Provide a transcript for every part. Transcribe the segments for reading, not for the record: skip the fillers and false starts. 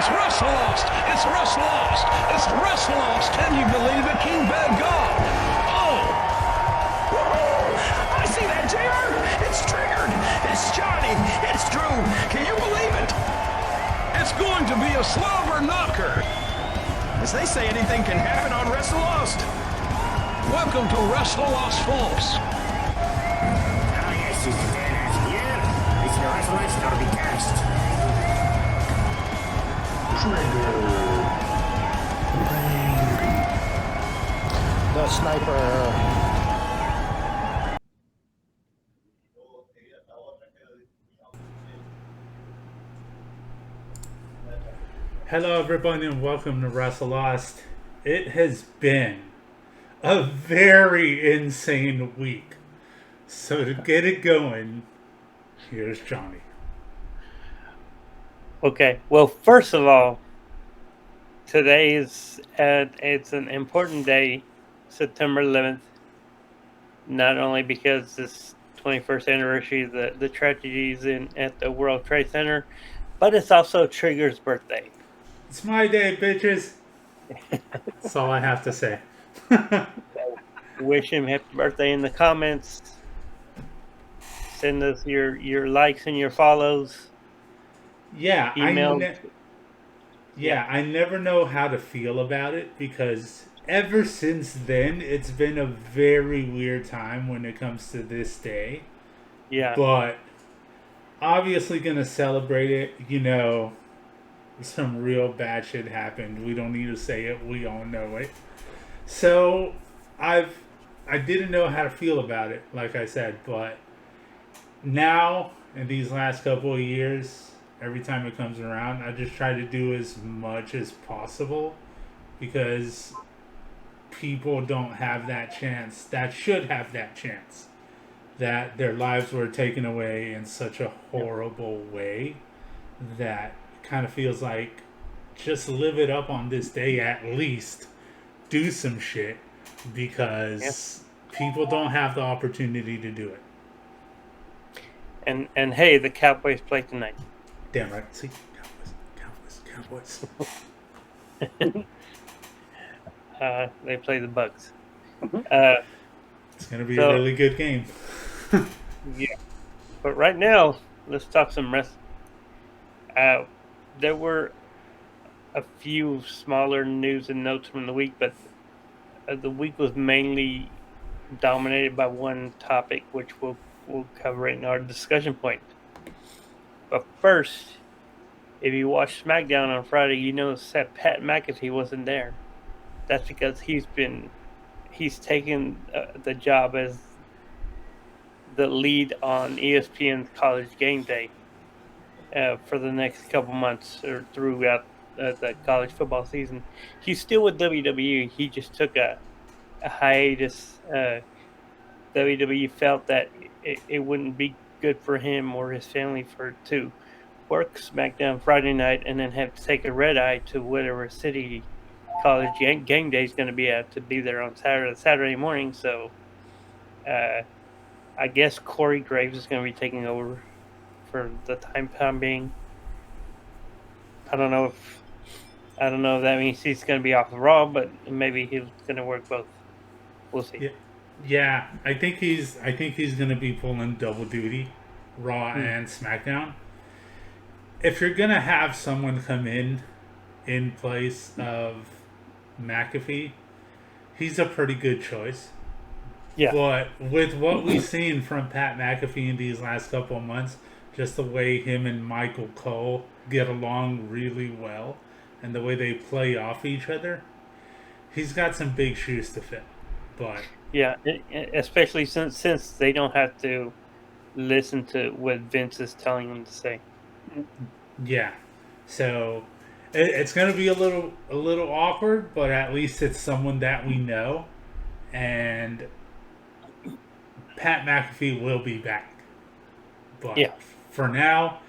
It's WrestleLost. It's WrestleLost. It's WrestleLost. Can you believe it, King Bad God? Oh. I see that, JR. It's triggered. It's Johnny. It's Drew. Can you believe it? It's going to be a slobber knocker. As they say, anything can happen on WrestleLost. Welcome to WrestleLost, folks. Ah, yes, it's Dennis here. It's the WrestleLost Derby cast. The sniper. Hello, everybody, and welcome to WrestleLost. It has been a very insane week. So to get it going, here's Johnny. Okay. Well, first of all, today is it's an important day, September 11th. Not only because this 21st anniversary of the tragedies at the World Trade Center, but it's also Trigger's birthday. It's my day, bitches. That's all I have to say. Wish him happy birthday in the comments. Send us your likes and your follows. Yeah, Email. I never know how to feel about it because ever since then, it's been a very weird time when it comes to this day. Yeah. But obviously gonna celebrate it. You know, some real bad shit happened. We don't need to say it. We all know it. So I didn't know how to feel about it, like I said, but now in these last couple of years, every time it comes around, I just try to do as much as possible because people don't have that chance, that should have that chance, that their lives were taken away in such a horrible way that kind of feels like just live it up on this day at least. Do some shit because people don't have the opportunity to do it. And hey, the Cowboys play tonight. Damn right. See, Cowboys. They play the Bucks. It's gonna be a really good game. Yeah, but right now, let's talk some wrestling. There were a few smaller news and notes from the week, but the week was mainly dominated by one topic, which we'll cover in our discussion point. But first, if you watched SmackDown on Friday, you noticed that Pat McAfee wasn't there. That's because he's taken the job as the lead on ESPN's College Game Day for the next couple months or throughout the college football season. He's still with WWE. He just took a hiatus. WWE felt that it wouldn't be good for him or his family to work SmackDown Friday night and then have to take a red eye to whatever city College Game Day is going to be at to be there on Saturday morning. So I guess Corey Graves is going to be taking over for the time being. I don't know if that means he's going to be off of Raw, but maybe he's going to work both. We'll see. Yeah, I think he's going to be pulling double duty, Raw and SmackDown. If you're going to have someone come in place of McAfee, he's a pretty good choice. Yeah. But with what we've seen from Pat McAfee in these last couple of months, just the way him and Michael Cole get along really well and the way they play off each other, he's got some big shoes to fill. But yeah, especially since they don't have to listen to what Vince is telling them to say. Yeah, so it's going to be a little awkward, but at least it's someone that we know, and Pat McAfee will be back. But for now,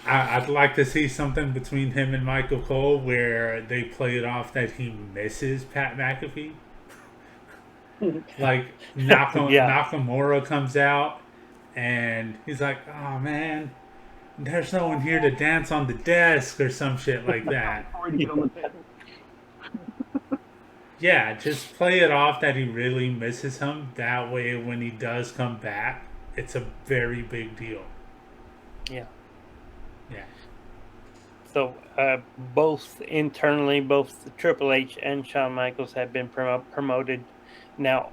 I'd like to see something between him and Michael Cole where they play it off that he misses Pat McAfee. Like Nakamura comes out and he's like, "Oh man, there's no one here to dance on the desk or some shit like that. Before we get on the table. Yeah, just play it off that he really misses him. That way, when he does come back, it's a very big deal. Yeah. Yeah. So both internally, both Triple H and Shawn Michaels have been promoted. Now,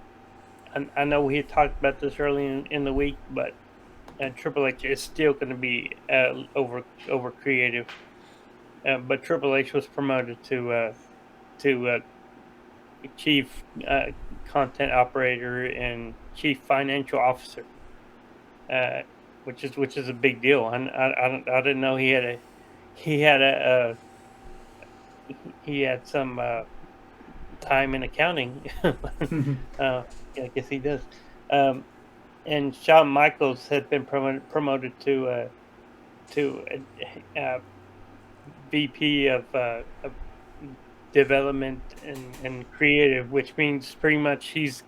I know we had talked about this early in the week, but Triple H is still going to be over creative. But Triple H was promoted to chief content operator and chief financial officer, which is a big deal. And I didn't know he had some time in accounting. I guess he does. And Shawn Michaels had been promoted to VP of development and creative, which means pretty much he's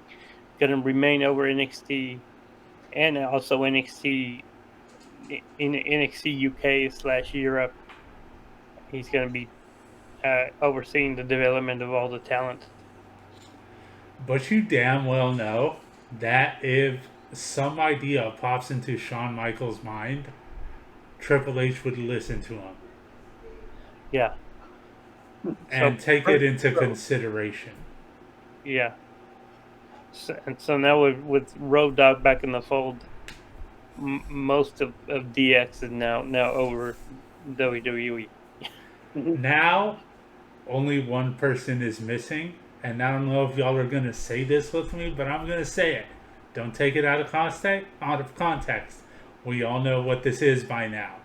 going to remain over NXT and also NXT in NXT UK / Europe. He's going to be overseeing the development of all the talent. But you damn well know that if some idea pops into Shawn Michaels' mind, Triple H would listen to him. Yeah. And take it into consideration. Yeah. So now with Road Dogg back in the fold, most of DX is now over WWE. Now, only one person is missing, and I don't know if y'all are gonna say this with me, but I'm gonna say it. Don't take it out of context. We all know what this is by now.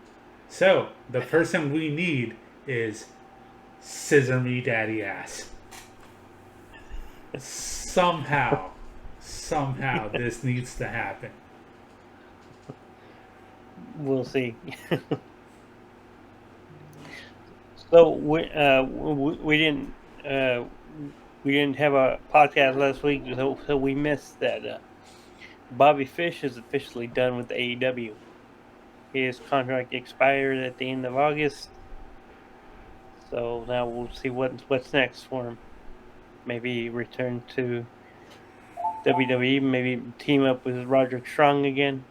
So the person we need is Scissor Me Daddy Ass. Somehow this needs to happen. We'll see. So we didn't have a podcast last week, so we missed that. Bobby Fish is officially done with AEW. His contract expired at the end of August, so now we'll see what's next for him. Maybe return to WWE. Maybe team up with Roderick Strong again.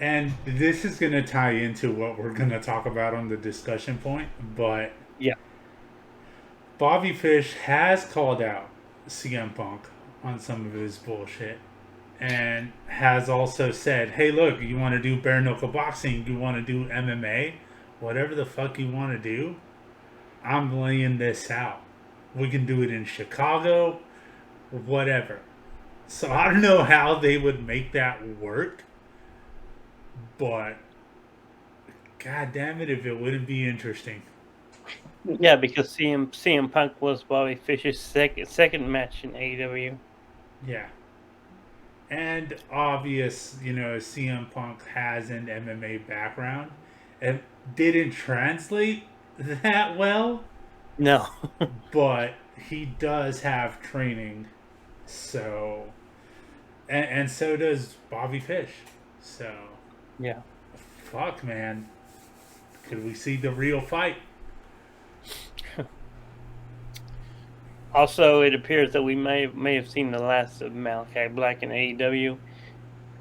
And this is going to tie into what we're going to talk about on the discussion point, but yeah, Bobby Fish has called out CM Punk on some of his bullshit and has also said, hey, look, you want to do bare knuckle boxing, you want to do MMA, whatever the fuck you want to do, I'm laying this out. We can do it in Chicago, whatever. So I don't know how they would make that work. But god damn it, if it wouldn't be interesting. Yeah, because CM Punk was Bobby Fish's second match in AEW. Yeah. And obvious, CM Punk has an MMA background. It didn't translate that well. No. But he does have training. So and so does Bobby Fish. So yeah. Fuck, man. Could we see the real fight? Also, it appears that we may have seen the last of Malachi Black in AEW,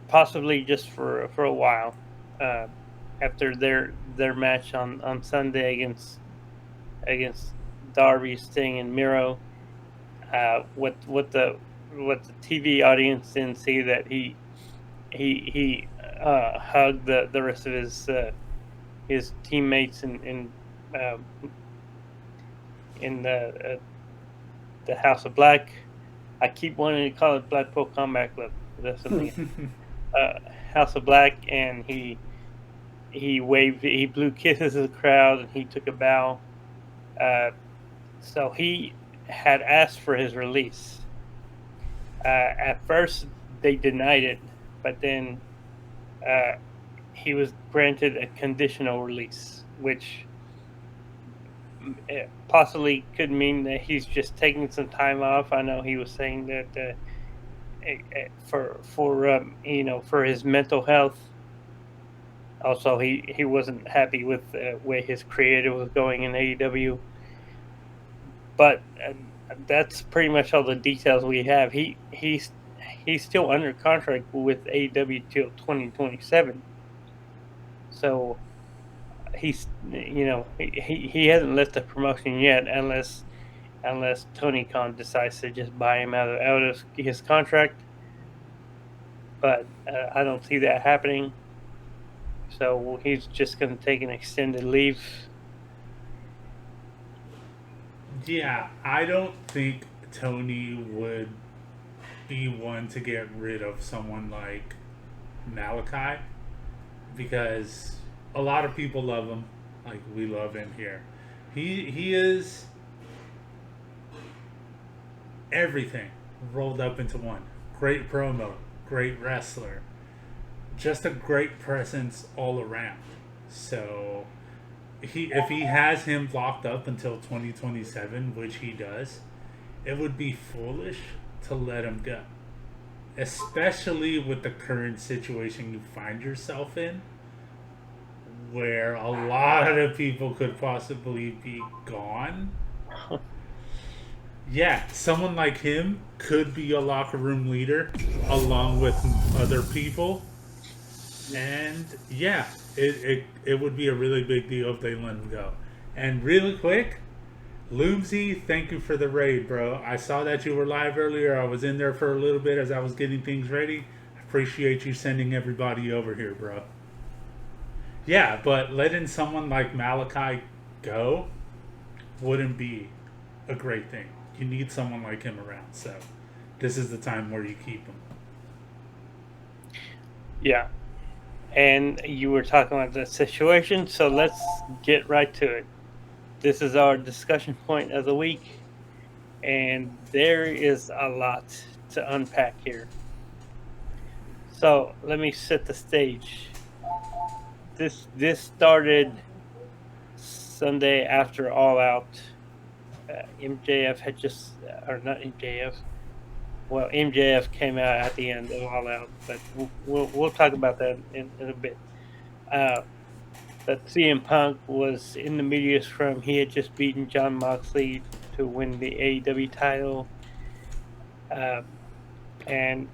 possibly just for a while. After their match on Sunday against Darby, Sting, and Miro, what the TV audience didn't see that he hugged the rest of his teammates in the House of Black. I keep wanting to call it Blackpool Combat Club. That's something. House of Black, and he waved, he blew kisses at the crowd, and he took a bow. So he had asked for his release. At first, they denied it, but then he was granted a conditional release, which possibly could mean that he's just taking some time off. I know he was saying that for his mental health, Also, he wasn't happy with the way his creative was going in AEW. But that's pretty much all the details we have. He's still under contract with AEW till 2027. So he's he hasn't left the promotion yet unless Tony Khan decides to just buy him out of his contract. But I don't see that happening. So he's just going to take an extended leave. Yeah, I don't think Tony would be one to get rid of someone like Malachi, because a lot of people love him, like we love him here. He is everything rolled up into one. Great promo, great wrestler, just a great presence all around. So if he has him locked up until 2027, which he does, it would be foolish to let him go. Especially with the current situation you find yourself in, where a lot of people could possibly be gone. Yeah, someone like him could be a locker room leader along with other people. And yeah, it would be a really big deal if they let him go. And really quick, Loomsy, thank you for the raid, bro. I saw that you were live earlier. I was in there for a little bit as I was getting things ready. I appreciate you sending everybody over here, bro. Yeah, but letting someone like Malachi go wouldn't be a great thing. You need someone like him around, so this is the time where you keep him. Yeah. And you were talking about the situation, so let's get right to it. This is our discussion point of the week, and there is a lot to unpack here. So let me set the stage. This started Sunday after All Out. MJF had just, or not MJF. Well, MJF came out at the end of All Out, but we'll talk about that in a bit. But CM Punk was in the media scrum. He had just beaten Jon Moxley to win the AEW title. And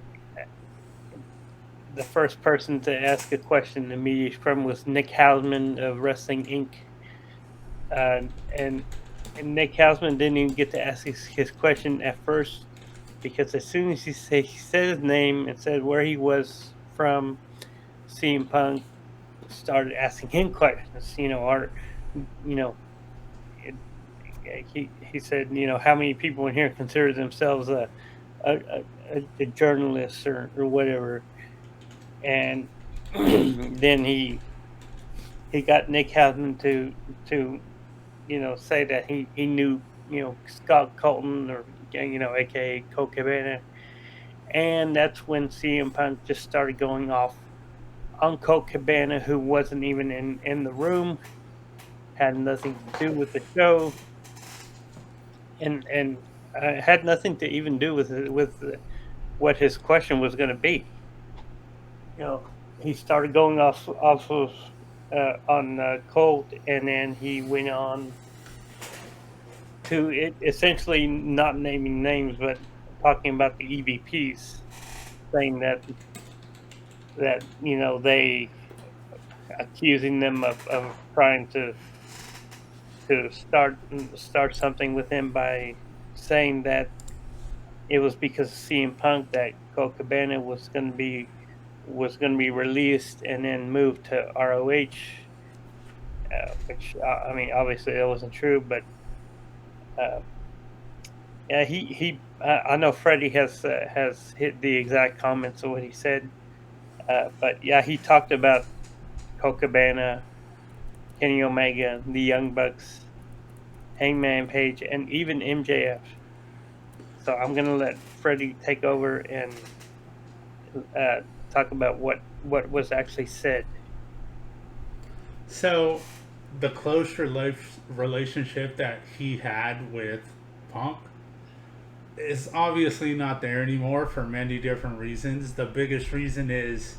the first person to ask a question in the media scrum was Nick Hausman of Wrestling Inc. And Nick Hausman didn't even get to ask his question at first, because as soon as he said his name and said where he was from, CM Punk started asking him questions. He said, how many people in here consider themselves a journalist or whatever, and then he got Nick Hausman to say that he knew Scott Colton, or aka Colt Cabana, and that's when CM Punk just started going off on Colt Cabana, who wasn't even in the room, had nothing to do with the show, and had nothing to even do with what his question was going to be. He started going off of on Colt, and then he went on to it, essentially not naming names, but talking about the EVPs, saying that they accusing them of trying to start something with him by saying that it was because of CM Punk that Colt Cabana was going to be released and then moved to ROH, which obviously that wasn't true, but yeah, I know Freddie has hit the exact comments of what he said. But yeah, he talked about Colt Cabana, Kenny Omega, the Young Bucks, Hangman Page, and even MJF. So I'm gonna let Freddie take over and talk about what was actually said. So, the close relationship that he had with Punk is obviously not there anymore for many different reasons. The biggest reason is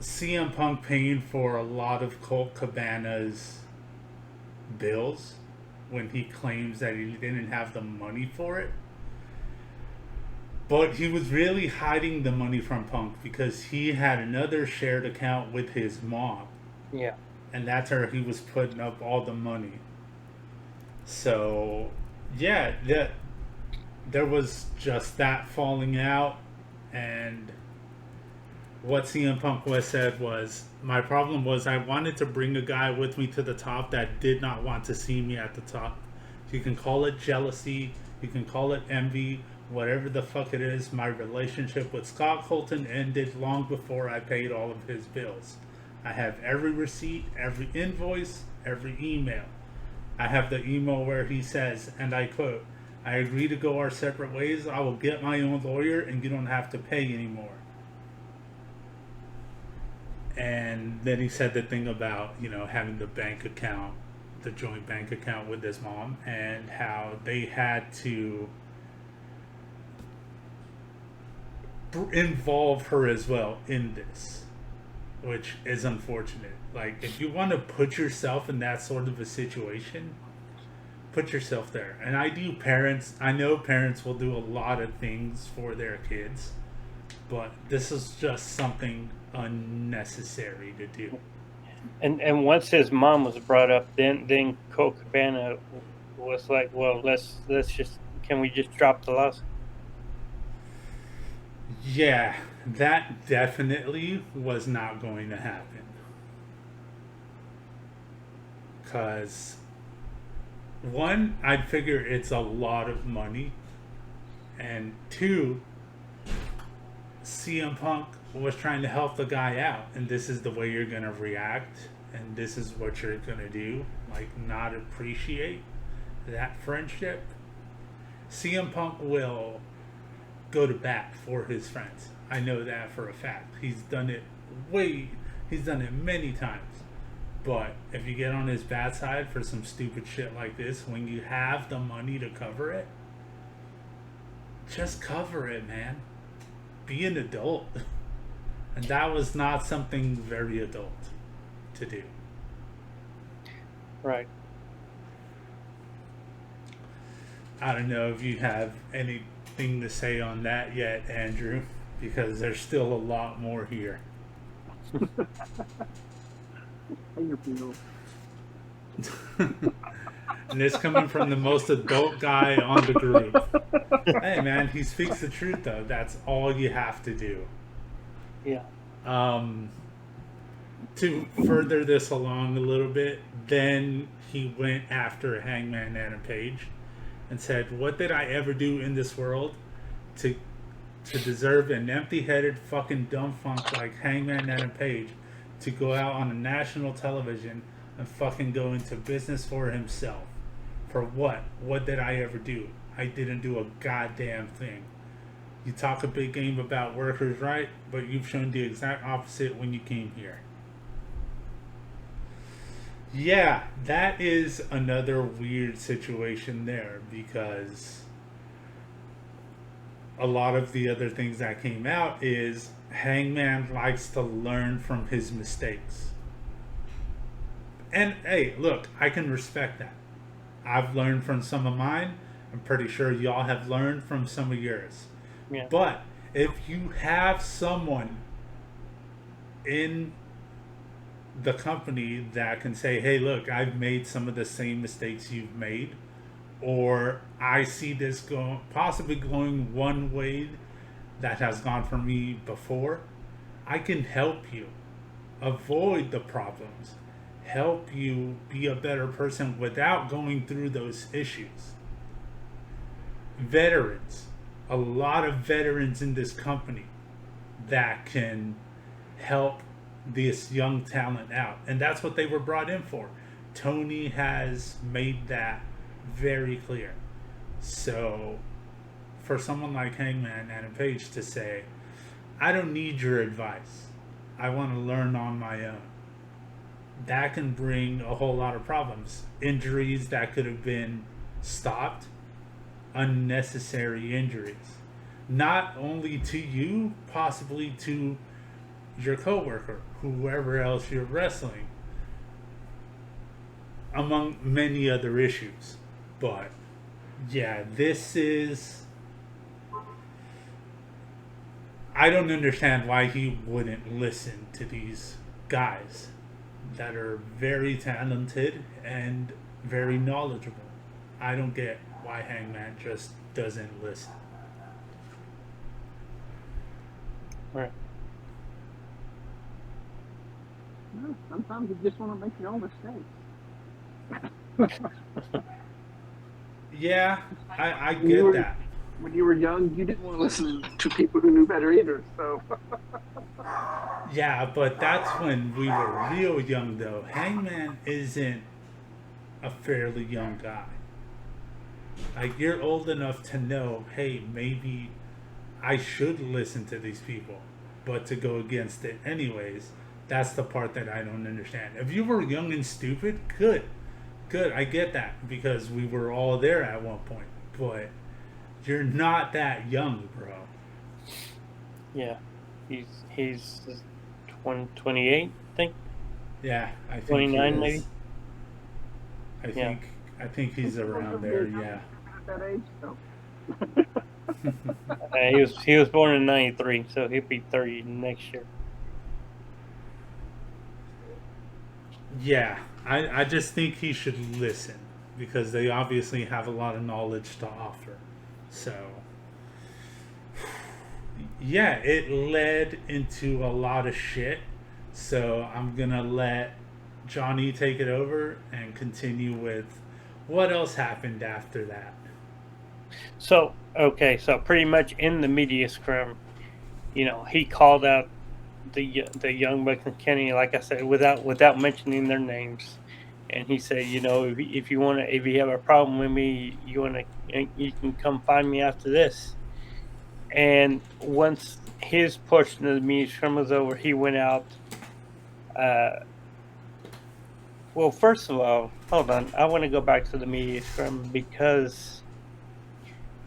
CM Punk paying for a lot of Colt Cabana's bills when he claims that he didn't have the money for it. But he was really hiding the money from Punk because he had another shared account with his mom. Yeah. And that's where he was putting up all the money. So, yeah, there was just that falling out. And what CM Punk was said was, my problem was I wanted to bring a guy with me to the top that did not want to see me at the top. You can call it jealousy, you can call it envy, whatever the fuck it is. My relationship with Scott Colton ended long before I paid all of his bills. I have every receipt, every invoice, every email. I have the email where he says, and I quote, "I agree to go our separate ways. I will get my own lawyer and you don't have to pay anymore." And then he said the thing about, having the bank account, the joint bank account with his mom, and how they had to involve her as well in this, which is unfortunate. Like, if you want to put yourself in that sort of a situation, put yourself there. And I know parents will do a lot of things for their kids, but this is just something unnecessary to do. And once his mom was brought up, then Colt Cabana was like, well, can we just drop the lawsuit? Yeah, that definitely was not going to happen. Because, one, I'd figure it's a lot of money. And two, CM Punk was trying to help the guy out. And this is the way you're going to react. And this is what you're going to do. Like, not appreciate that friendship. CM Punk will go to bat for his friends. I know that for a fact. He's done it many times. But if you get on his bad side for some stupid shit like this, when you have the money to cover it, just cover it, man. Be an adult. And that was not something very adult to do. Right. I don't know if you have anything to say on that yet, Andrew, because there's still a lot more here. And it's coming from the most adult guy on the group. Hey man, he speaks the truth though. That's all you have to do. Yeah. To further this along a little bit, then he went after Hangman Adam Page and said, "What did I ever do in this world to deserve an empty-headed fucking dumb funk like Hangman Adam Page to go out on a national television and fucking go into business for himself? For what? What did I ever do? I didn't do a goddamn thing. You talk a big game about workers' right, but you've shown the exact opposite when you came here." Yeah, that is another weird situation there, because a lot of the other things that came out is Hangman likes to learn from his mistakes. And hey, look, I can respect that. I've learned from some of mine. I'm pretty sure y'all have learned from some of yours. Yeah. But if you have someone in the company that can say, "Hey, look, I've made some of the same mistakes you've made," or "I see this possibly going one way that has gone for me before," I can help you avoid the problems, help you be a better person without going through those issues. Veterans, a lot of veterans in this company that can help this young talent out, and that's what they were brought in for. Tony has made that very clear. So for someone like Hangman Adam Page to say, "I don't need your advice, I want to learn on my own," that can bring a whole lot of problems. Injuries that could have been stopped, unnecessary injuries, not only to you, possibly to your coworker, whoever else you're wrestling, among many other issues. But yeah, this is. I don't understand why he wouldn't listen to these guys that are very talented and very knowledgeable. I don't get why Hangman just doesn't listen. Right. Well, sometimes you just want to make your own mistakes. Yeah, I You get were- that. When you were young, you didn't want to listen to people who knew better either. So, Yeah, but that's when we were real young, though. Hangman isn't a fairly young guy. Like, you're old enough to know, hey, maybe I should listen to these people, but to go against it anyways, that's the part that I don't understand. If you were young and stupid, good. I get that, because we were all there at one point. But you're not that young, bro. Yeah. He's 28, I think. Yeah, I think 29 he maybe? is. Yeah. I think he's around there. Yeah. at that age, so. He was born in 93, so he'll be 30 next year. Yeah, I just think he should listen, because they obviously have a lot of knowledge to offer. So, yeah, it led into a lot of shit. So I'm gonna let Johnny take it over and continue with what else happened after that. So pretty much in the media scrum, he called out the Young Bucks and Kenny, like I said, without mentioning their names, and he said, if you have a problem with me, you can come find me after this. And once his portion of the media scrum was over, he went out. Well, first of all, hold on. I want to go back to the media scrum because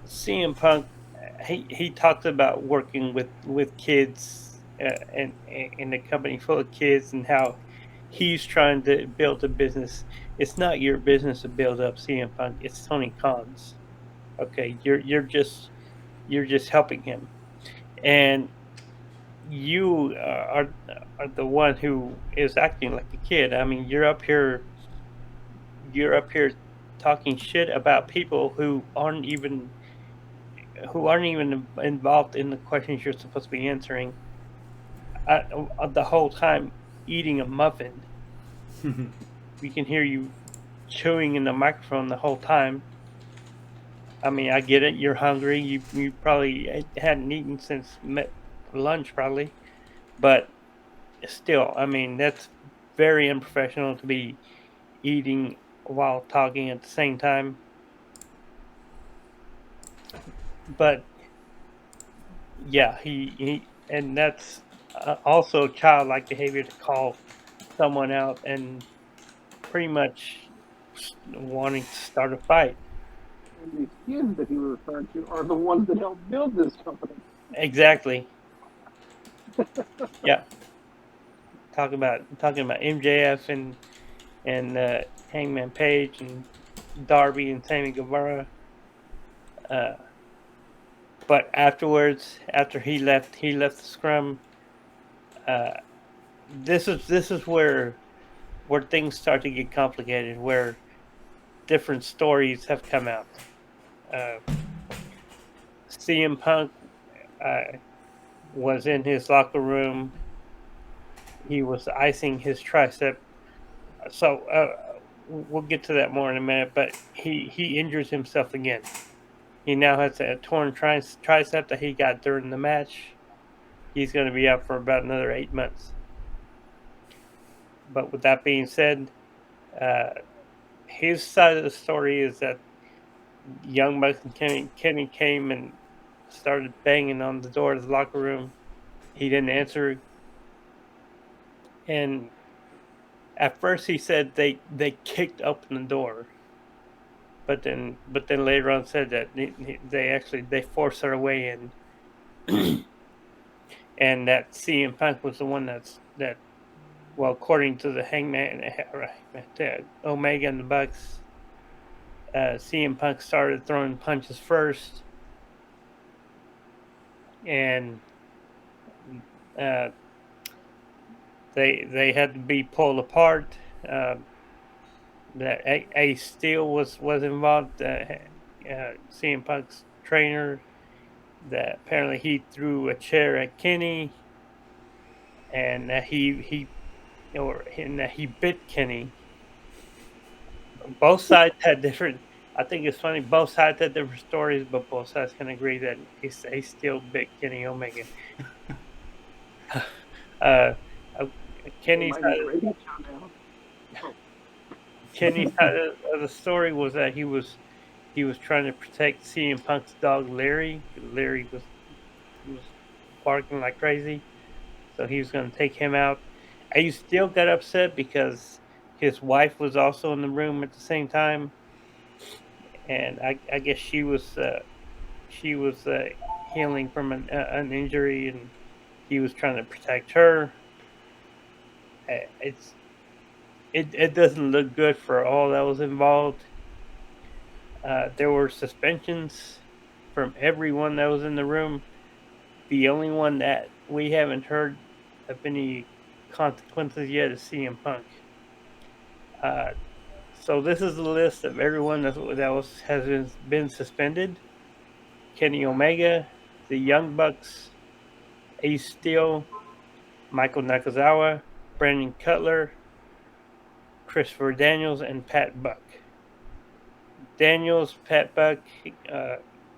CM Punk, he talked about working with kids and in a company full of kids, and how he's trying to build a business. It's not your business to build up CM Punk. It's Tony Khan's. Okay, you're just helping him, and you are the one who is acting like a kid. I mean, you're up here talking shit about people who aren't even involved in the questions you're supposed to be answering. The whole time eating a muffin. We can hear you chewing in the microphone the whole time. I mean, I get it. You're hungry. You probably hadn't eaten since lunch, probably. But still, I mean, that's very unprofessional to be eating while talking at the same time. But yeah, and that's also childlike behavior to call someone out and pretty much wanting to start a fight. And these kids that he was referring to are the ones that helped build this company. Exactly. Yeah. Talking about MJF and Hangman Page and Darby and Sammy Guevara. But afterwards, after he left the scrum. This is where things start to get complicated, where different stories have come out. CM Punk was in his locker room. He was icing his tricep. So we'll get to that more in a minute. But he injures himself again. He now has a torn tricep that he got during the match. He's going to be out for about another 8 months. But with that being said, his side of the story is that Young Bucks and Kenny came and started banging on the door of the locker room. He didn't answer. And at first he said they kicked open the door. But then later on said that they forced their way in. and that CM Punk was the one that. Well, according to the Omega and the Bucks, CM Punk started throwing punches first, and they had to be pulled apart. That Ace Steel was involved. CM Punk's trainer. That apparently he threw a chair at Kenny, and he bit Kenny. Both sides had different. I think it's funny. Both sides had different stories, but both sides can agree that he still bit Kenny Omega. Kenny's It might be a radio show now. Kenny's side of the story was that he was trying to protect CM Punk's dog Larry. Larry was barking like crazy, so he was going to take him out. And he still got upset because his wife was also in the room at the same time, and I guess she was healing from an injury, and he was trying to protect her. It doesn't look good for all that was involved. There were suspensions from everyone that was in the room. The only one that we haven't heard of any consequences yet is CM Punk. So this is the list of everyone has been suspended: Kenny Omega, the Young Bucks, Ace Steel, Michael Nakazawa, Brandon Cutler, Christopher Daniels, and Pat Buck. Daniels, Pat Buck,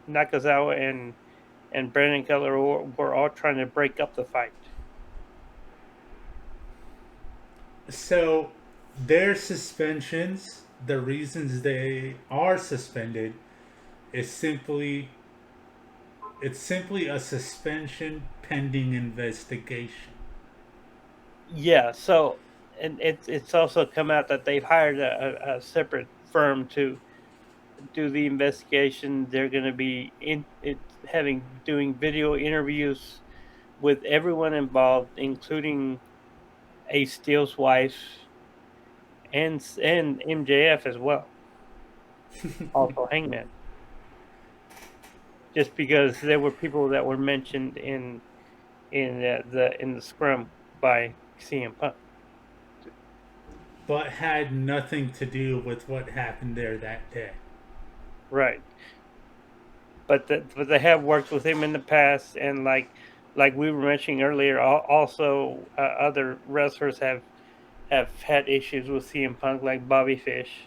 Nakazawa, and Brandon Cutler were all trying to break up the fight. So their suspensions, the reasons they are suspended, is simply a suspension pending investigation. Yeah. So, and it's also come out that they've hired a separate firm to do the investigation. They're going to be doing video interviews with everyone involved, including Ace Steel's wife and MJF as well. Also Hangman. Just because there were people that were mentioned in the scrum by CM Punk, but had nothing to do with what happened there that day. right? But they have worked with him in the past, and like we were mentioning earlier, also other wrestlers have had issues with CM Punk, like Bobby Fish.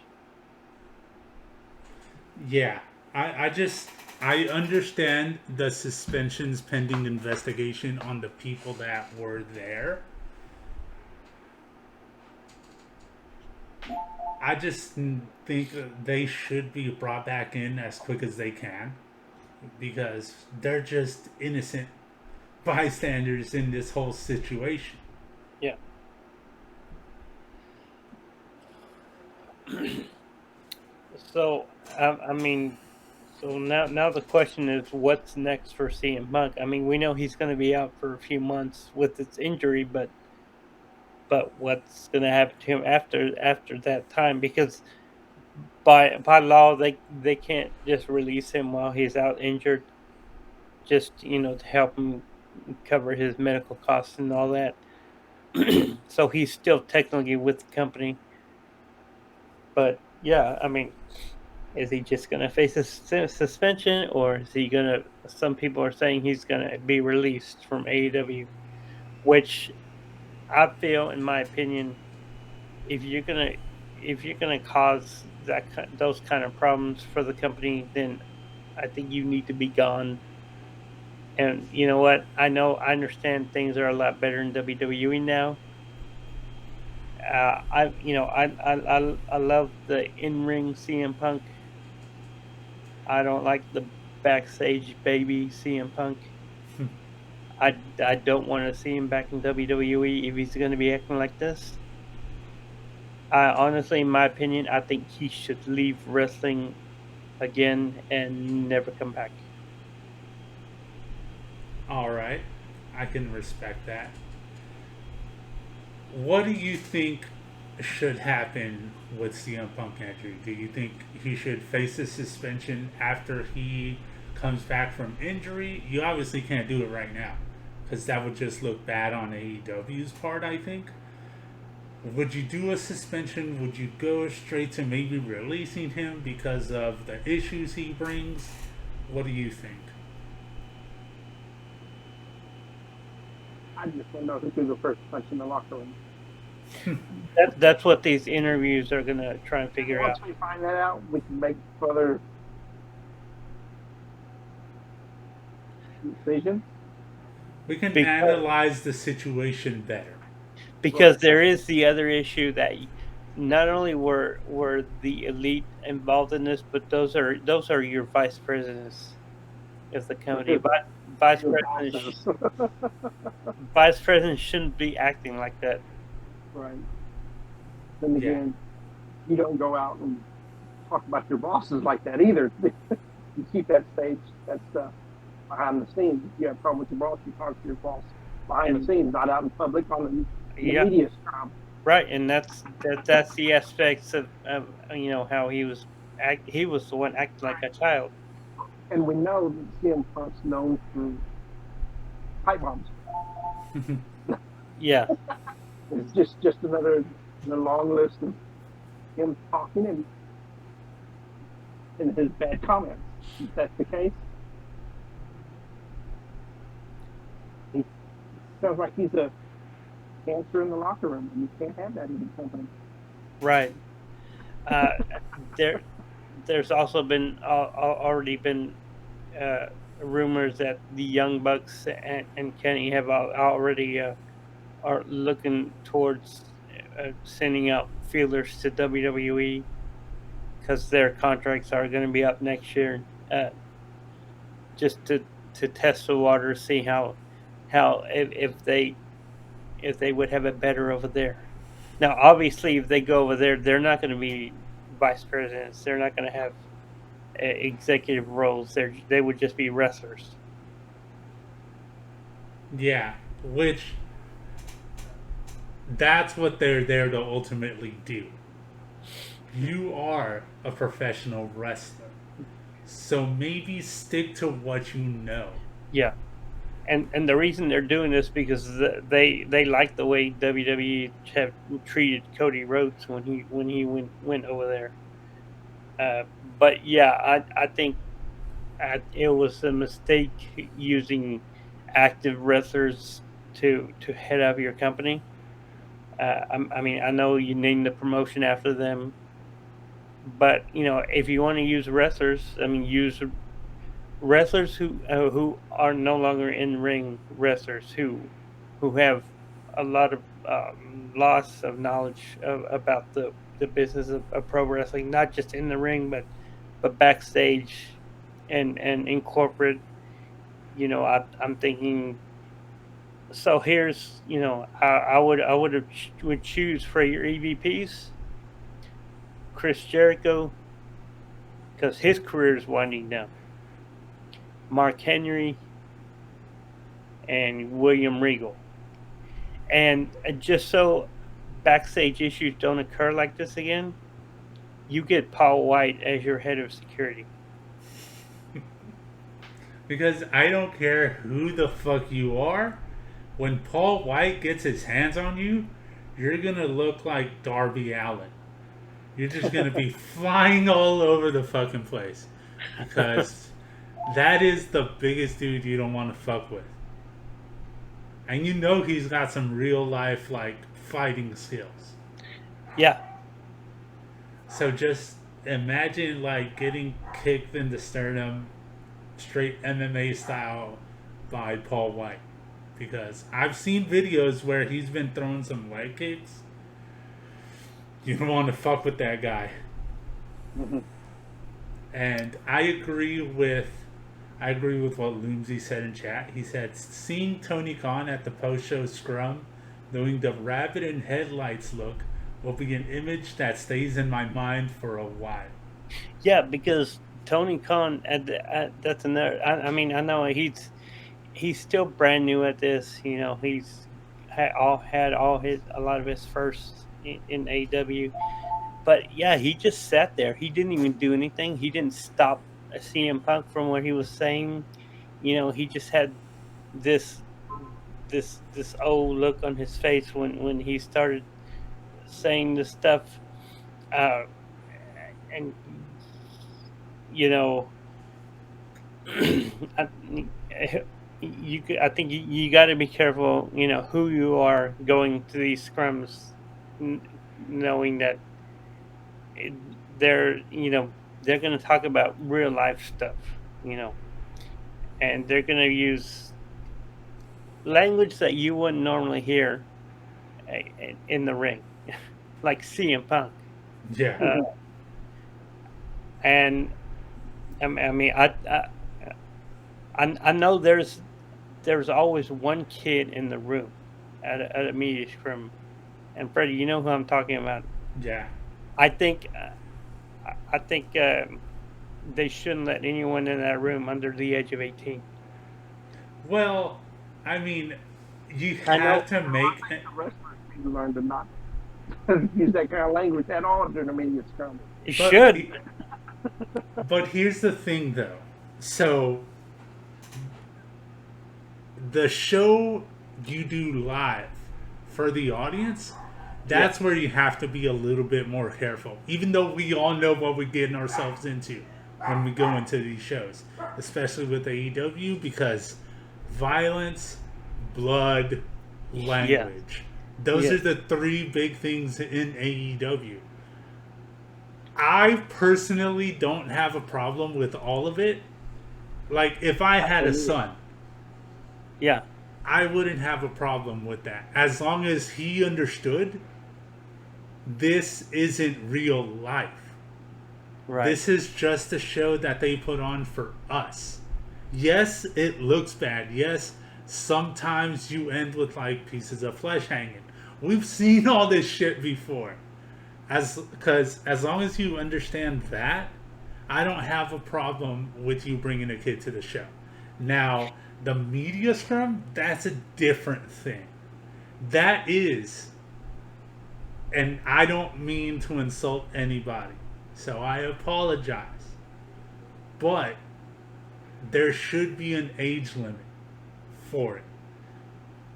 Yeah, I understand the suspensions pending investigation on the people that were there. I just think they should be brought back in as quick as they can, because they're just innocent bystanders in this whole situation. Yeah. So I mean, so now the question is, what's next for CM Punk? I mean, we know he's going to be out for a few months with this injury, but what's going to happen to him after that time? Because by law, they can't just release him while he's out injured, just to help him cover his medical costs and all that. So he's still technically with the company. But yeah, I mean, is he just going to face a suspension, or is he going to? Some people are saying he's going to be released from AEW, which I feel, in my opinion, if you're gonna cause those kind of problems for the company, then I think you need to be gone. And you know what? I understand things are a lot better in WWE now. I love the in-ring CM Punk. I don't like the backstage baby CM Punk. I don't want to see him back in WWE if he's going to be acting like this. Honestly, in my opinion, I think he should leave wrestling again and never come back. All right, I can respect that. What do you think should happen with CM Punk entry? Do you think he should face a suspension after he comes back from injury? You obviously can't do it right now because that would just look bad on AEW's part, I think. Would you do a suspension? Would you go straight to maybe releasing him because of the issues he brings? What do you think? I just don't know who threw the first punch in the locker room. That's what these interviews are gonna try and figure Once out. we find that out, we can make further decisions. We can Because- analyze the situation better. Because there is the other issue that not only were the elite involved in this, but those are your vice presidents of the company. Vice presidents, vice presidents shouldn't be acting like that. Right. Then again, you don't go out and talk about your bosses like that either. You keep that stuff behind the scenes. If you have a problem with your boss, you talk to your boss behind the scenes, not out in public on the Yeah. media scrum. Right, and that's the aspects of how he was the one acting like a child. And we know that CM Punk's known for pipe bombs. Yeah, It's just another in a long list of him talking and his bad comments. If that's the case, he sounds like he's a cancer in the locker room, and you can't have that in the company. right. There's also been already been rumors that the Young Bucks and Kenny have already are looking towards sending out feelers to WWE because their contracts are going to be up next year, just to test the water, see how if they would have it better over there. Now, obviously, if they go over there, they're not going to be vice presidents. They're not going to have executive roles. They would just be wrestlers. Yeah, which that's what they're there to ultimately do. You are a professional wrestler, so maybe stick to what you know. Yeah, and the reason they're doing this because they like the way WWE have treated Cody Rhodes when he went over there. But yeah, I think it was a mistake using active wrestlers to head up your company. I mean, I know you named the promotion after them, but if you want to use wrestlers, I mean, use wrestlers who are no longer in ring wrestlers who have a lot of loss of knowledge about the business of pro wrestling, not just in the ring, but backstage and in corporate. I'm thinking. So here's I would choose for your EVPs Chris Jericho because his career is winding down. Mark Henry and William Regal, and just so backstage issues don't occur like this again, you get Paul White as your head of security. Because I don't care who the fuck you are, when Paul White gets his hands on you, you're gonna look like Darby Allin. You're just gonna be flying all over the fucking place. Because that is the biggest dude you don't want to fuck with. And he's got some real life, fighting skills. Yeah. So just imagine, getting kicked in the sternum, straight MMA style, by Paul White. Because I've seen videos where he's been throwing some leg kicks. You don't want to fuck with that guy. Mm-hmm. And I agree with what Loomsy said in chat. He said, seeing Tony Khan at the post-show scrum, knowing the rabbit in headlights look, will be an image that stays in my mind for a while. Yeah, because Tony Khan, that's another. I mean, I know he's still brand new at this. You know, he's had a lot of his firsts in AEW. But yeah, he just sat there. He didn't even do anything. He didn't stop CM Punk from what he was saying. You know, he just had this old look on his face when he started saying this stuff. And you know, I think you got to be careful. You know who you are going to these scrums, knowing that they're going to talk about real life stuff. You know, and they're going to use language that you wouldn't normally hear in the ring, like CM Punk. Yeah. And I mean, I know there's always one kid in the room at a media scrum, and Freddie, you know who I'm talking about. Yeah. I think they shouldn't let anyone in that room under the age of 18. Well, I mean, you have to make. The wrestlers need to learn to not use that kind of language at all during the media scrum. It should. But here's the thing, though. So, the show you do live for the audience, that's where you have to be a little bit more careful. Even though we all know what we're getting ourselves into when we go into these shows, especially with AEW, because violence, blood, language. Those are the three big things in AEW. I personally don't have a problem with all of it. Like, if I had a son, I wouldn't have a problem with that. As long as he understood this isn't real life. Right. This is just a show that they put on for us. Yes, it looks bad. Yes, sometimes you end with, like, pieces of flesh hanging. We've seen all this shit before. Because as long as you understand that, I don't have a problem with you bringing a kid to the show. Now, the media scrum, that's a different thing. That is, and I don't mean to insult anybody, so I apologize. But there should be an age limit for it.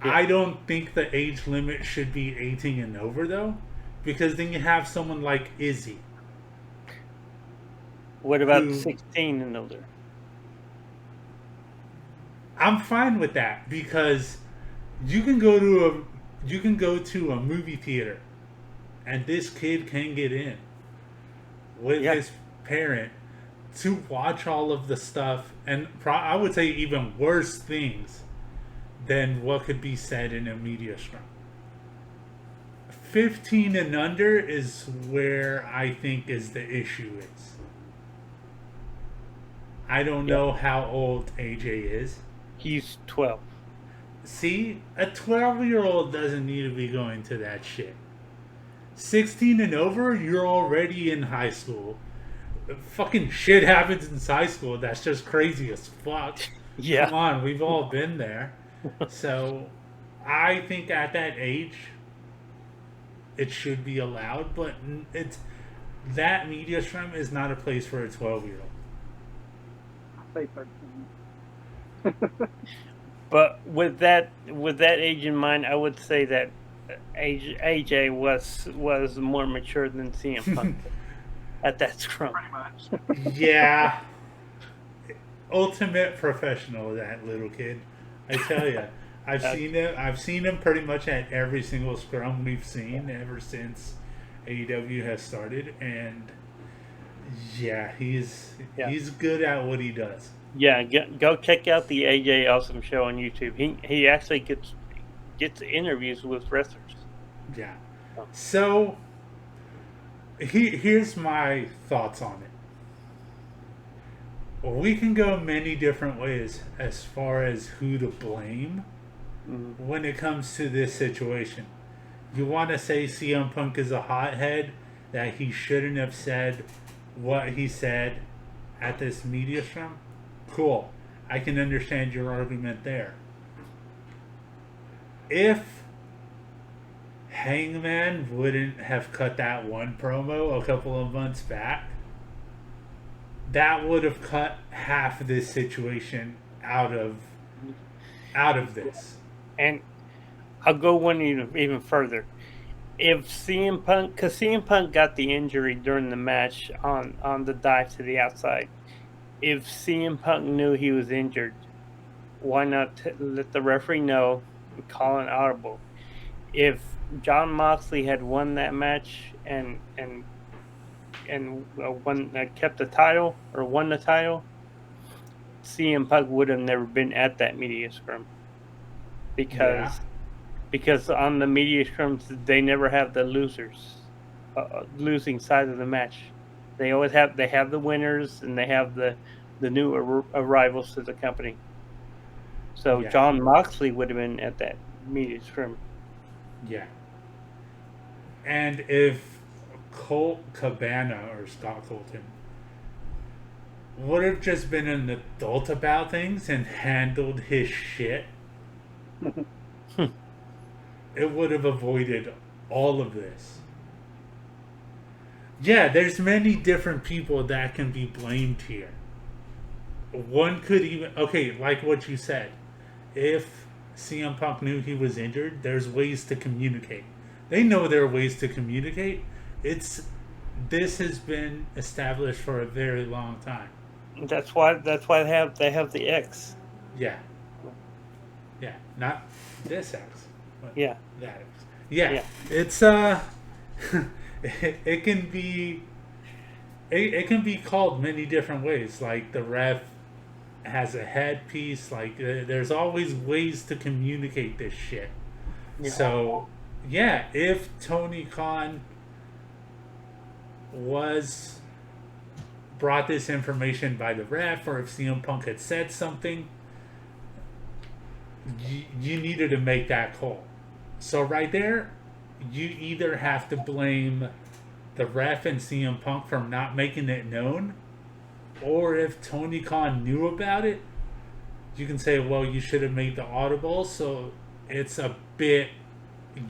I don't think the age limit should be 18 and over, though. Because then you have someone like Izzy. What about 16 and older? I'm fine with that because you can go to a movie theater, and this kid can get in with his parent to watch all of the stuff, and I would say even worse things than what could be said in a media scrum. 15 and under is where I think is the issue is. I don't know how old AJ is. He's 12. See, a 12-year-old doesn't need to be going to that shit. 16 and over, you're already in high school. Fucking shit happens in high school. That's just crazy as fuck. Yeah. Come on, we've all been there. So, I think at that age, it should be allowed, but that media scrum is not a place for a 12-year-old. I say 13. But with that age in mind, I would say that AJ was more mature than CM Punk at that scrum. Pretty much. Yeah. Ultimate professional, that little kid. I tell you. I've seen him pretty much at every single scrum we've seen ever since AEW has started, and he's good at what he does. Yeah, go check out the AJ Awesome Show on YouTube. He actually gets interviews with wrestlers. Yeah. So here's my thoughts on it. We can go many different ways as far as who to blame when it comes to this situation. You want to say CM Punk is a hothead, that he shouldn't have said what he said at this media scrum? Cool. I can understand your argument there. If Hangman wouldn't have cut that one promo a couple of months back, that would have cut half of this situation out of this. And I'll go one even further. If CM Punk, because CM Punk got the injury during the match on the dive to the outside, if CM Punk knew he was injured, why not let the referee know and call an audible? If Jon Moxley had won that match and kept the title or won the title, CM Punk would have never been at that media scrum because on the media scrums they never have the losing side of the match. They always have the winners and they have the new arrivals to the company. So Yeah. Jon Moxley would have been at that media scrum. Yeah. And if Colt Cabana or Scott Colton would have just been an adult about things and handled his shit, it would have avoided all of this. Yeah, there's many different people that can be blamed here. One could even, okay, like what you said, if CM Punk knew he was injured, there's ways to communicate. They know there are ways to communicate. This has been established for a very long time. That's why they have the X. Yeah. Yeah, not this X. But Yeah. that X. Yeah. Yeah. It's it can be called many different ways. Like the ref has a headpiece. Like there's always ways to communicate this shit. Yeah. So yeah, if Tony Khan brought this information by the ref, or if CM Punk had said something, you needed to make that call. So right there, you either have to blame the ref and CM Punk for not making it known, or if Tony Khan knew about it, you can say, well, you should have made the audible, so it's a bit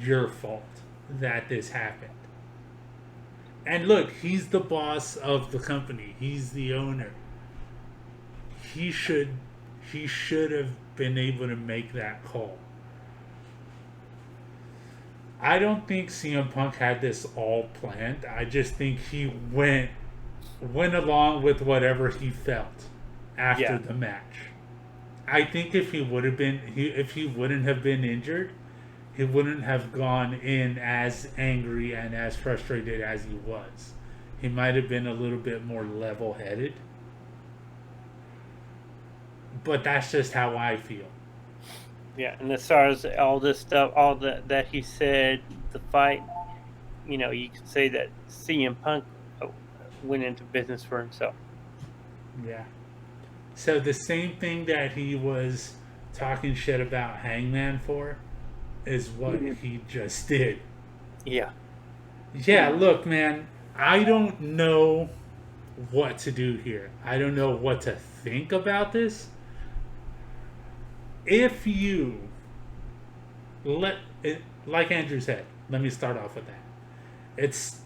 your fault that this happened. And look, he's the boss of the company. He's the owner. He should have been able to make that call. I don't think CM Punk had this all planned. I just think he went along with whatever he felt after the match. I think if he wouldn't have been injured, he wouldn't have gone in as angry and as frustrated as he was. He might have been a little bit more level-headed. But that's just how I feel. Yeah, and as far as all this stuff, all that he said, the fight, you could say that CM Punk went into business for himself. Yeah. So the same thing that he was talking shit about Hangman for is what he just did. Yeah. Yeah, look, man, I don't know what to do here. I don't know what to think about this. If you like Andrew said, let me start off with that. It's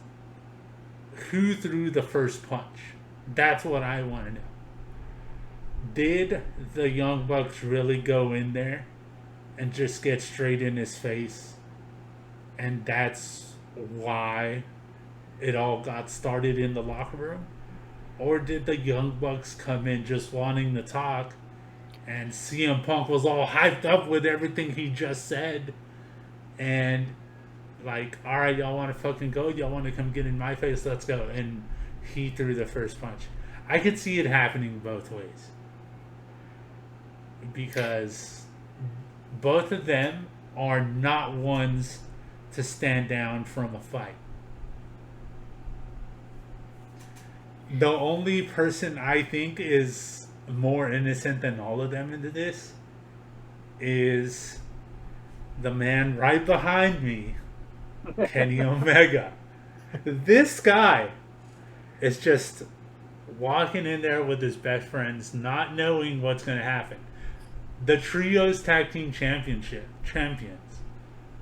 who threw the first punch. That's what I want to know. Did the Young Bucks really go in there and just get straight in his face? And that's why it all got started in the locker room? Or did the Young Bucks come in just wanting to talk, and CM Punk was all hyped up with everything he just said, and like, alright, y'all want to fucking go? Y'all want to come get in my face? Let's go. And he threw the first punch. I could see it happening both ways. Because both of them are not ones to stand down from a fight. The only person I think is more innocent than all of them into this is the man right behind me, Kenny Omega. This guy is just walking in there with his best friends, not knowing what's going to happen. The Trios Tag Team champions.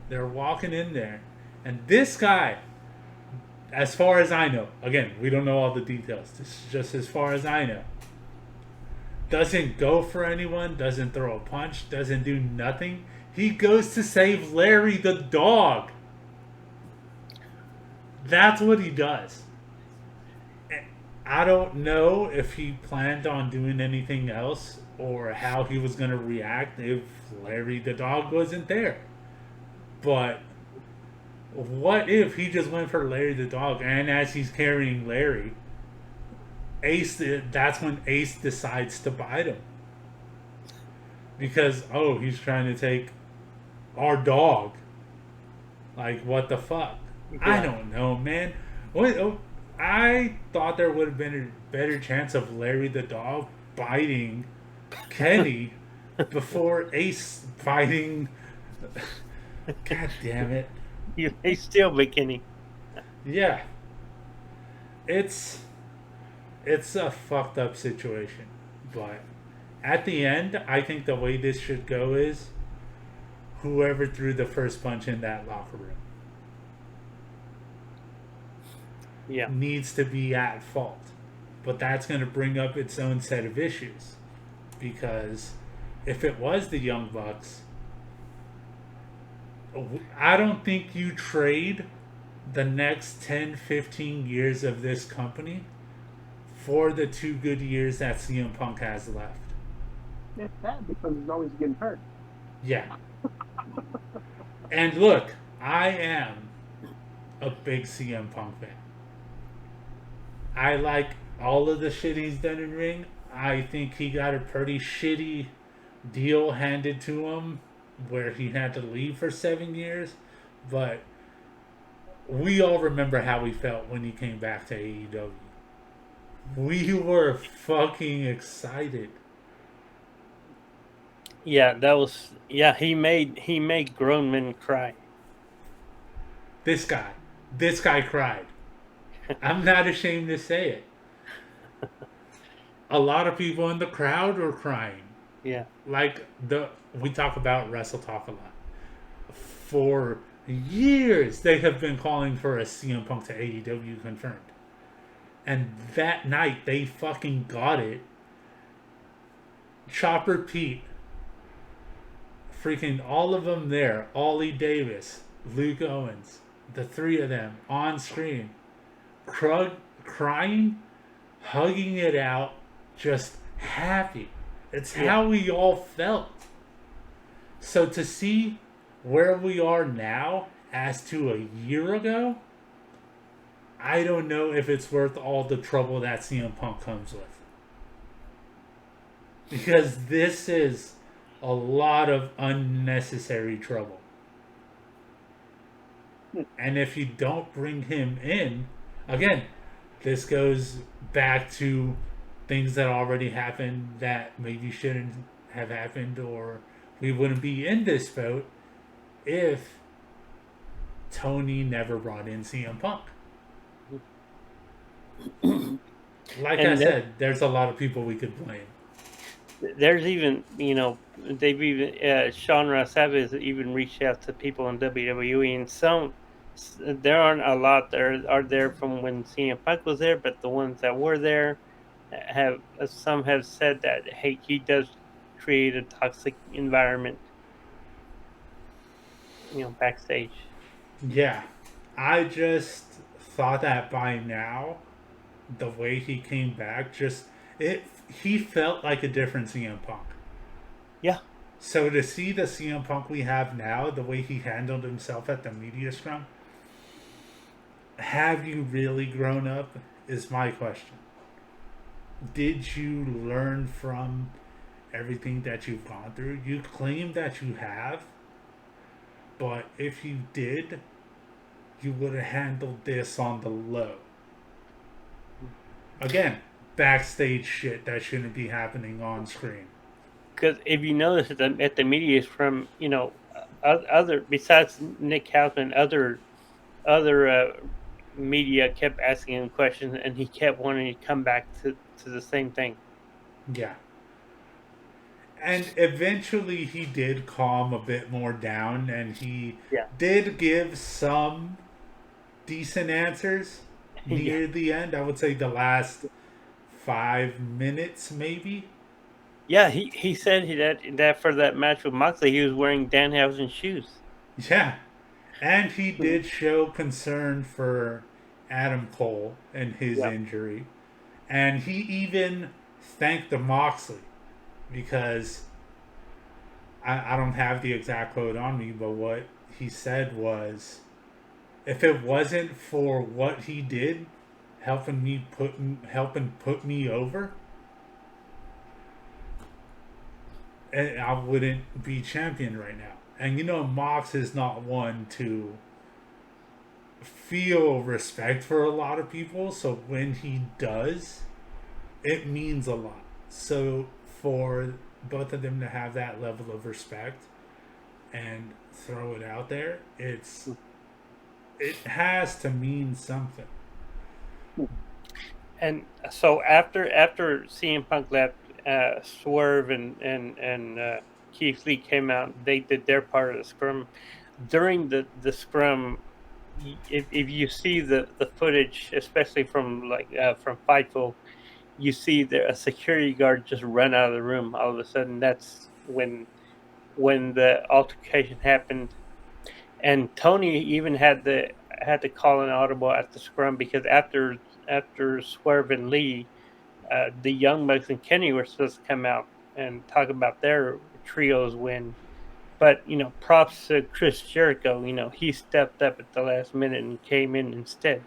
They're walking in there, and this guy, as far as I know, again, we don't know all the details. This is just as far as I know. Doesn't go for anyone, doesn't throw a punch, doesn't do nothing. He goes to save Larry the dog. That's what he does. I don't know if he planned on doing anything else or how he was going to react if Larry the dog wasn't there. But what if he just went for Larry the dog, and as he's carrying Larry, that's when Ace decides to bite him. Because, he's trying to take our dog. Like, what the fuck? Yeah. I don't know, man. I thought there would have been a better chance of Larry the dog biting Kenny before Ace biting... God damn it. He's still McKinney. Yeah. It's a fucked up situation. But at the end, I think the way this should go is whoever threw the first punch in that locker room needs to be at fault. But that's going to bring up its own set of issues. Because if it was the Young Bucks, I don't think you trade the next 10, 15 years of this company for the 2 good years that CM Punk has left. It's sad because he's always getting hurt. Yeah. And look, I am a big CM Punk fan. I like all of the shit he's done in ring. I think he got a pretty shitty deal handed to him where he had to leave for 7 years, but we all remember how we felt when he came back to AEW. We were fucking excited. Yeah, he made grown men cry. This guy cried. I'm not ashamed to say it. A lot of people in the crowd were crying. Yeah. Like we talk about Wrestle Talk a lot. For years, they have been calling for a CM Punk to AEW confirmed. And that night, they fucking got it. Chopper Pete. Freaking all of them there. Ollie Davis. Luke Owens. The 3 of them on screen. Crying. Hugging it out. Just happy. It's how we all felt. So to see where we are now as to a year ago, I don't know if it's worth all the trouble that CM Punk comes with. Because this is a lot of unnecessary trouble. And if you don't bring him in, again, this goes back to things that already happened that maybe shouldn't have happened, or we wouldn't be in this boat if Tony never brought in CM Punk. Like I said, there's a lot of people we could blame. There's even, they've even, Sean Ross Sapp has even reached out to people in WWE, and there aren't a lot that are there from when CM Punk was there, but the ones that were there some have said that, hey, he does create a toxic environment, backstage. Yeah, I just thought that by now, the way he came back, he felt like a different CM Punk. Yeah. So to see the CM Punk we have now, the way he handled himself at the media scrum, have you really grown up is my question. Did you learn from everything that you've gone through? You claim that you have, but if you did, you would have handled this on the low. Again, backstage shit that shouldn't be happening on screen. Because if you notice at the media from, other, besides Nick Hausman, other media kept asking him questions, and he kept wanting to come back to the same thing. Yeah. And eventually he did calm a bit more down, and he Yeah. did give some decent answers near the end. I would say the last 5 minutes, maybe. Yeah, he said that for that match with Moxley, he was wearing Danhausen shoes. Yeah. And he did show concern for Adam Cole and his Yep. injury. And he even thanked the Moxley because I don't have the exact quote on me, but what he said was, if it wasn't for what he did, helping put me over, and I wouldn't be champion right now. And Mox is not one to feel respect for a lot of people, so when he does, it means a lot. So for both of them to have that level of respect and throw it out there, it has to mean something. And so after CM Punk left, Swerve and Keith Lee came out. They did their part of the scrum. During the scrum, if you see the footage, especially from from Fightful, you see a security guard just run out of the room. All of a sudden, that's when the altercation happened. And Tony even had to call an audible at the scrum because after Swerve and Lee, the Young Bucks and Kenny were supposed to come out and talk about their trios win. But props to Chris Jericho. He stepped up at the last minute and came in instead.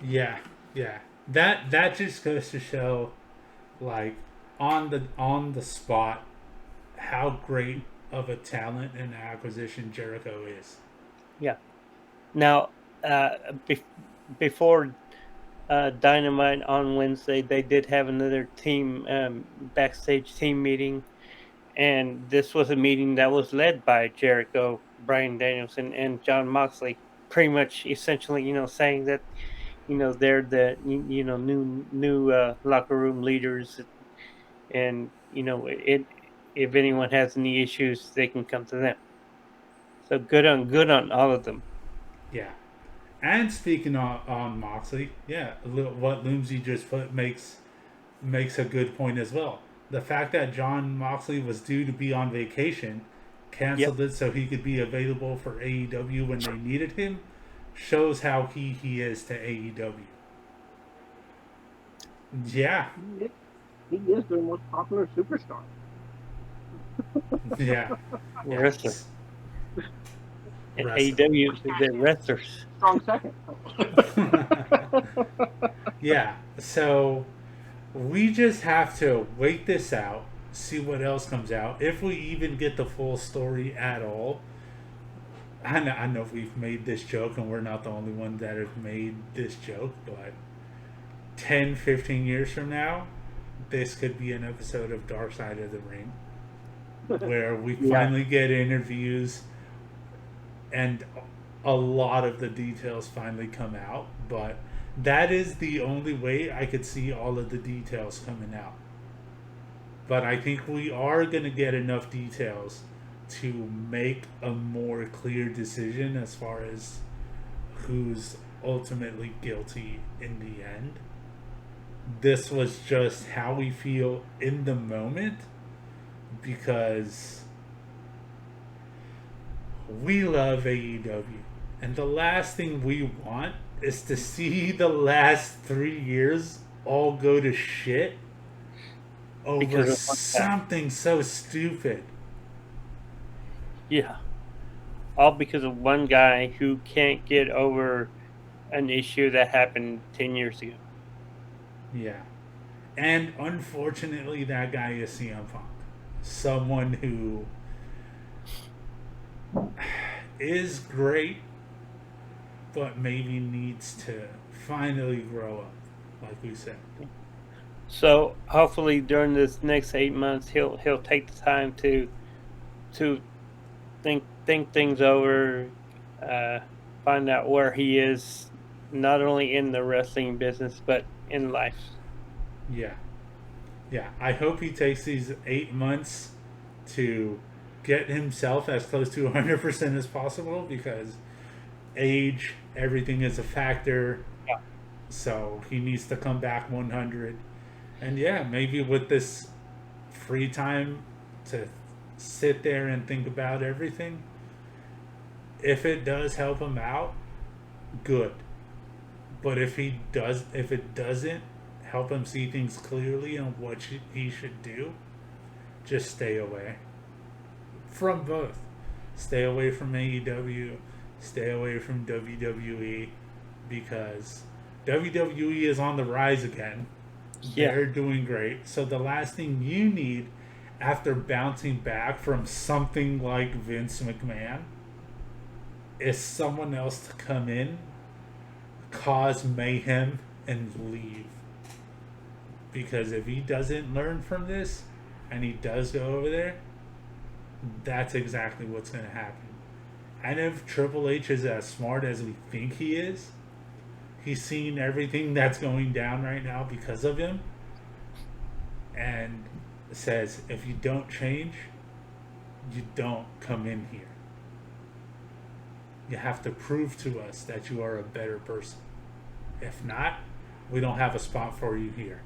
Yeah. That just goes to show, like, on the spot, how great of a talent and acquisition Jericho is. Yeah. Now, before Dynamite on Wednesday, they did have another team backstage team meeting, and this was a meeting that was led by Jericho, Bryan Danielson, and Jon Moxley. Pretty much, essentially, saying that they're the new locker room leaders, and if anyone has any issues, they can come to them. So good on all of them. Yeah. And speaking on Moxley, yeah, what Loomsy just put makes a good point as well. The fact that Jon Moxley was due to be on vacation, canceled it so he could be available for AEW when they needed him, shows how he is to AEW. Yeah. He is their most popular superstar. Yeah. Wrestler. And AEW is the wrestlers. Strong second. Yeah. So we just have to wait this out, see what else comes out, if we even get the full story at all. I know we've made this joke, and we're not the only one that have made this joke, but 10, 15 years from now, this could be an episode of Dark Side of the Ring, where we finally get interviews and a lot of the details finally come out. But that is the only way I could see all of the details coming out. But I think we are going to get enough details to make a more clear decision as far as who's ultimately guilty in the end. This was just how we feel in the moment, because we love AEW, and the last thing we want is to see the last 3 years all go to shit over something so stupid. Yeah. All because of one guy who can't get over an issue that happened 10 years ago. Yeah. And unfortunately, that guy is CM Punk. Someone who is great, but maybe needs to finally grow up, like we said. So hopefully during this next 8 months, he'll take the time to think things over, find out where he is, not only in the wrestling business but in life. Yeah. Yeah. I hope he takes these 8 months to get himself as close to 100% as possible, because age, everything is a factor. Yeah. So he needs to come back 100. And yeah, maybe with this free time to sit there and think about everything, if it does help him out, good. But if it doesn't help him see things clearly on what he should do, just stay away from both. Stay away from AEW, stay away from WWE, because WWE is on the rise again. Yeah. They're doing great. So the last thing you need after bouncing back from something like Vince McMahon is someone else to come in, cause mayhem, and leave. Because if he doesn't learn from this and he does go over there, that's exactly what's going to happen. And if Triple H is as smart as we think he is, he's seen everything that's going down right now because of him, and says, if you don't change, you don't come in here. You have to prove to us that you are a better person. If not, we don't have a spot for you here.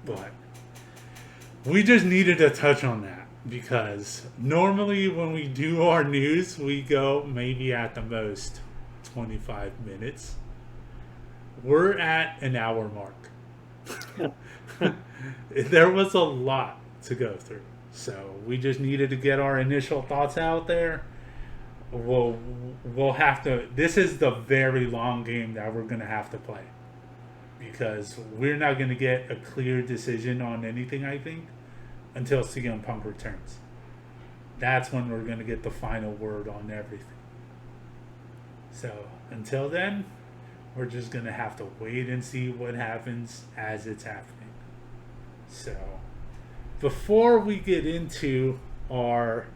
But we just needed to touch on that, because normally when we do our news, we go maybe at the most 25 minutes. We're at an hour mark. There was a lot to go through, so we just needed to get our initial thoughts out there. We'll have to. This is the very long game that we're gonna have to play, because we're not gonna get a clear decision on anything, I think, until CM Punk returns. That's when we're gonna get the final word on everything. So until then, we're just gonna have to wait and see what happens as it's happening. So before we get into our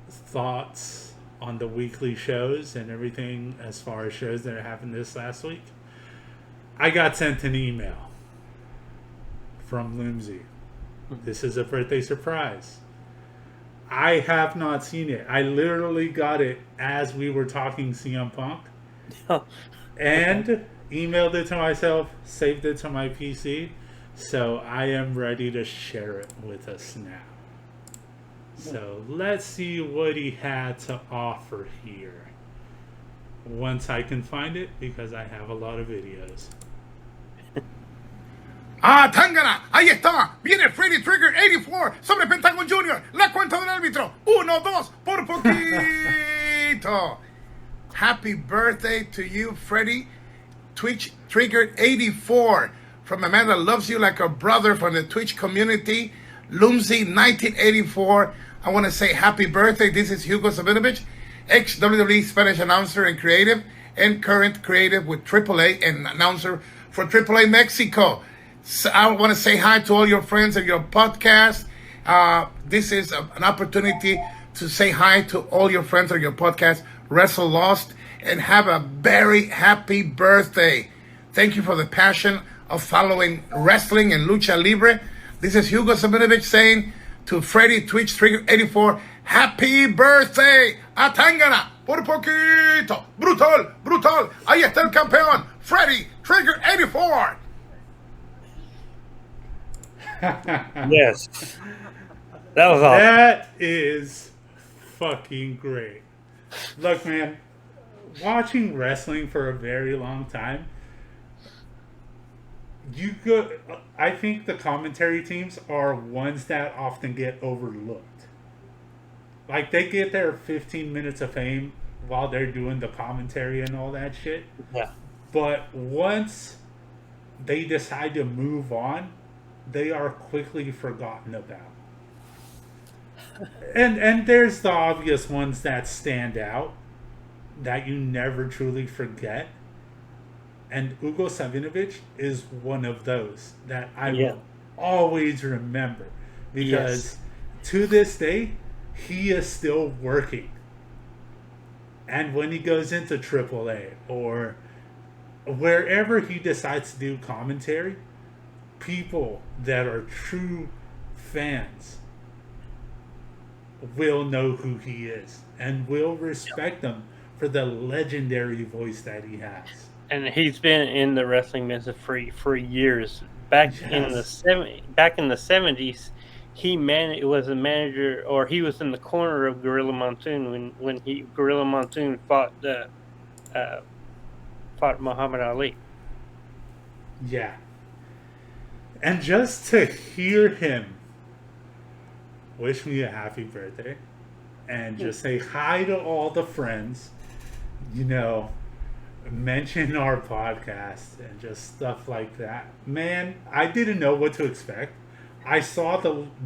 thoughts on the weekly shows and everything as far as shows that happened this last week, I got sent an email from Lumsey. This is a birthday surprise. I have not seen it. I literally got it as we were talking CM Punk. And emailed it to myself, saved it to my PC. So I am ready to share it with us now. So let's see what he had to offer here. Once I can find it, because I have a lot of videos. Ah, Tangana, ahí está. Viene Freddy Trigger 84 sobre Pentagon Jr. La cuenta del árbitro. 1-2 por poquito. Happy birthday to you, Freddy. Twitch Trigger 84 from a man that loves you like a brother from the Twitch community. Lumsey 1984. I want to say happy birthday. This is Hugo Sabinovich, ex-WWE Spanish announcer and creative, and current creative with AAA and announcer for AAA Mexico. So I want to say hi to all your friends at your podcast. This is an opportunity to say hi to all your friends at your podcast, Wrestle Lost, and have a very happy birthday. Thank you for the passion of following wrestling and lucha libre. This is Hugo Sabinovich saying to Freddy Twitch Trigger 84, happy birthday a Tangana por poquito. Brutal, brutal. Ahí está el campeón, Freddy Trigger 84. Yes. That was awesome. That is fucking great. Look, man, watching wrestling for a very long time, I think the commentary teams are ones that often get overlooked. Like, they get their 15 minutes of fame while they're doing the commentary and all that shit. Yeah. But once they decide to move on, they are quickly forgotten about. And there's the obvious ones that stand out that you never truly forget. And Hugo Sabinovich is one of those that I will always remember. Because to this day, he is still working. And when he goes into AAA or wherever he decides to do commentary, people that are true fans will know who he is and will respect him for the legendary voice that he has. And he's been in the wrestling business for years. Back in the '70s, he was a manager, or he was in the corner of Gorilla Monsoon when Gorilla Monsoon fought Muhammad Ali. Yeah. And just to hear him wish me a happy birthday and just say hi to all the friends, mention our podcast and just stuff like that. Man, I didn't know what to expect. I saw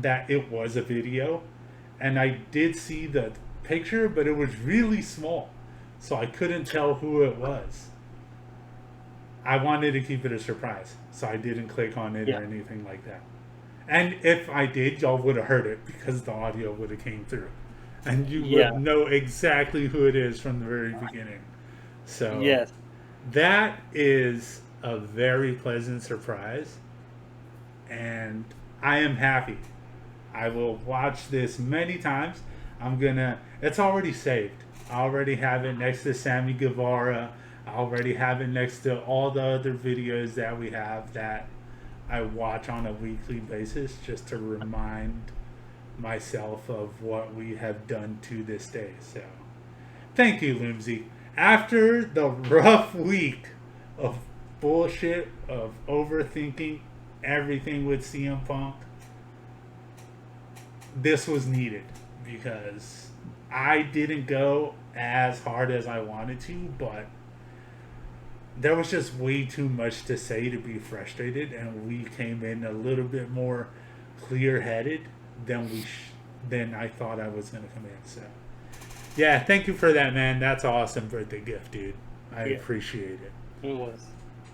that it was a video, and I did see the picture, but it was really small, so I couldn't tell who it was. I wanted to keep it a surprise, so I didn't click on it or anything like that. And if I did, y'all would have heard it because the audio would have came through, and you would know exactly who it is from the very beginning. So yes, that is a very pleasant surprise, and I am happy. I will watch this many times. It's already saved. I already have it next to Sammy Guevara. I already have it next to all the other videos that we have that I watch on a weekly basis just to remind myself of what we have done to this day. So, thank you, Limsey. After the rough week of bullshit, of overthinking everything with CM Punk, this was needed because I didn't go as hard as I wanted to, but there was just way too much to say to be frustrated, and we came in a little bit more clear-headed than I thought I was going to come in. So, yeah, thank you for that, man. That's an awesome birthday gift, dude. I appreciate it. it was.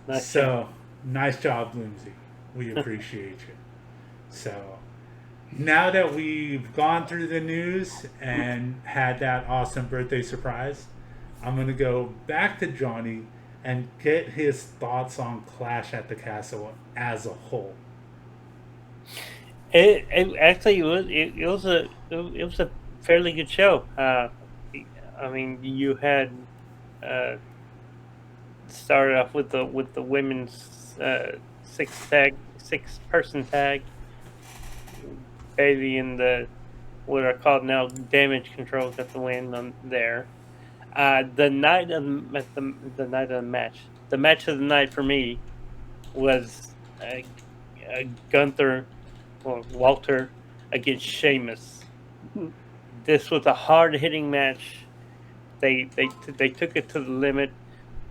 Nice So, nice job, Lindsay. We appreciate you. So, now that we've gone through the news and had that awesome birthday surprise, I'm going to go back to Johnny and get his thoughts on Clash at the Castle as a whole. It was a fairly good show. I mean, you had started off with the women's six person tag. Bailey and what are called now Damage Control got the win on there. The night of the match, the match of the night for me was Gunther or Walter against Sheamus. This was a hard hitting match. They took it to the limit.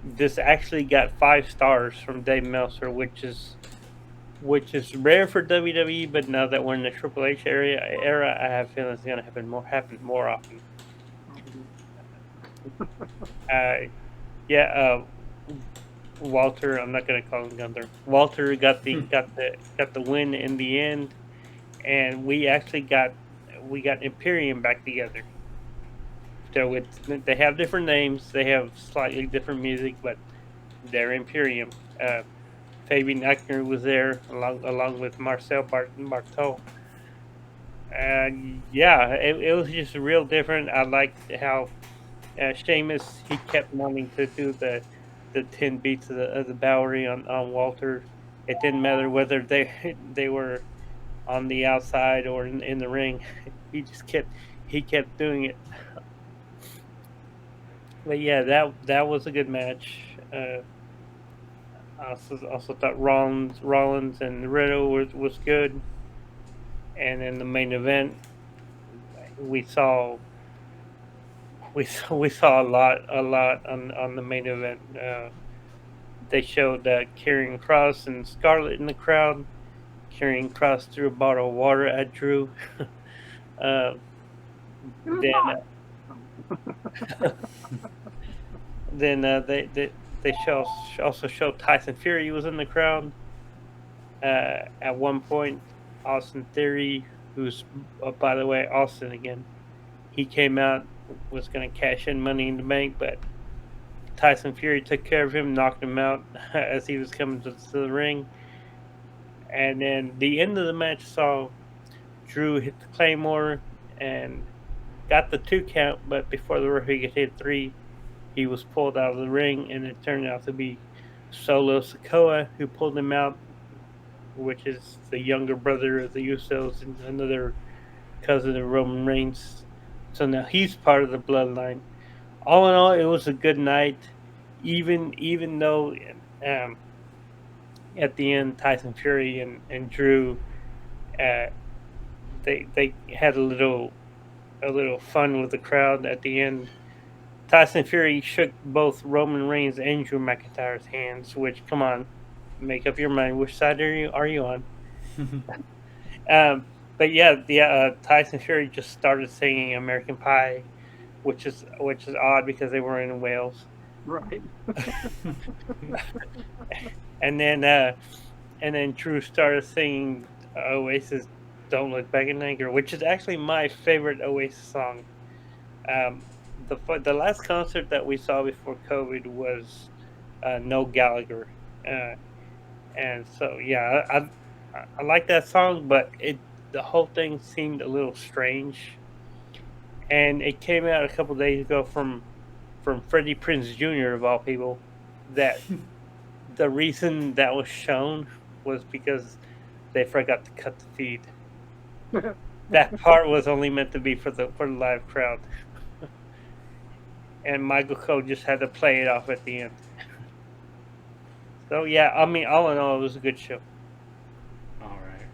This actually got 5 stars from Dave Meltzer, which is rare for WWE, but now that we're in the Triple H era, I have a feeling it's going to happen more often. Walter, I'm not going to call him Gunther. Walter got the win in the end, and we actually got Imperium back together. So they have different names, they have slightly different music, but they're Imperium. Fabian Eichner was there along with Marcel Barthol. And it was just real different. I liked how Sheamus, he kept wanting to do the 10 beats of the Bowery on Walter. It didn't matter whether they were on the outside or in the ring. He kept doing it. But yeah, that was a good match. I also thought Rollins and Riddle was good. And in the main event, we saw a lot on the main event. They showed Karrion Kross and Scarlett in the crowd. Karrion Kross threw a bottle of water at Drew. Then they also showed Tyson Fury was in the crowd. At one point, Austin Theory, who's by the way Austin again, he came out was going to cash in Money in the Bank, but Tyson Fury took care of him, knocked him out as he was coming to the ring. And then the end of the match saw Drew hit the Claymore and got the 2 count, but before the referee could hit 3, he was pulled out of the ring, and it turned out to be Solo Sikoa who pulled him out, which is the younger brother of the Usos and another cousin of Roman Reigns. So now he's part of the bloodline. All in all, it was a good night, even though at the end Tyson Fury and Drew they had a little fun with the crowd at the end. Tyson Fury shook both Roman Reigns and Drew McIntyre's hands, which, come on, make up your mind. Which side are you on? But yeah, Tyson Fury just started singing American Pie, which is odd because they were in Wales. Right. And then Drew started singing Oasis "Don't Look Back in Anger," which is actually my favorite Oasis song. The last concert that we saw before COVID was Noel Gallagher, and so yeah, I like that song, but the whole thing seemed a little strange, and it came out a couple days ago from Freddie Prinze Jr. of all people that the reason that was shown was because they forgot to cut the feed. That part was only meant to be for the live crowd. And Michael Cole just had to play it off at the end. So yeah, I mean, all in all, it was a good show. All right,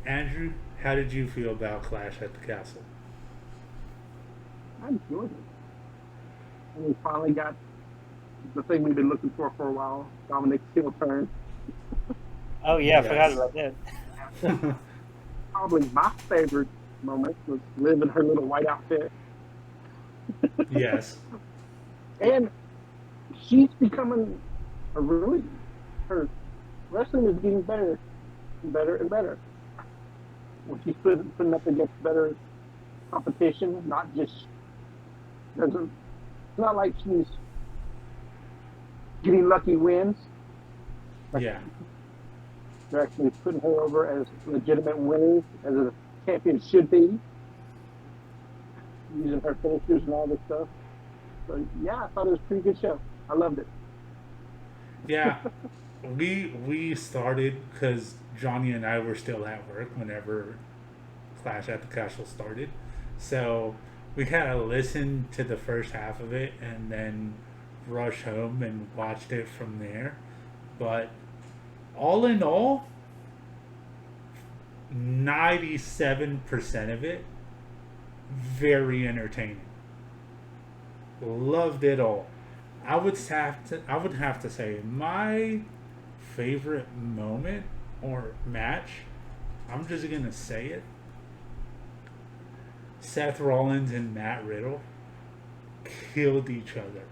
Andrew, how did you feel about Clash at the Castle? I enjoyed it. And we finally got the thing we've been looking for a while, Dominic's heel turn. Oh yeah, I Yes. forgot about that. Probably my favorite moment was Liv in her little white outfit. Yes. And she's becoming her wrestling is getting better and better and better. When she's putting up against better competition, not just it's not like she's getting lucky wins. Yeah. They're actually putting her over as legitimate winners, as a champion should be, using her finishers and all this stuff. So yeah, I thought it was a pretty good show. I loved it. Yeah. We started because Johnny and I were still at work whenever Clash at the Castle started. So we kind of listened to the first half of it and then rushed home and watched it from there. But all in all, 97% of it very entertaining. Loved it all. I would have to say my favorite moment or match, I'm just gonna say it, Seth Rollins and Matt Riddle killed each other.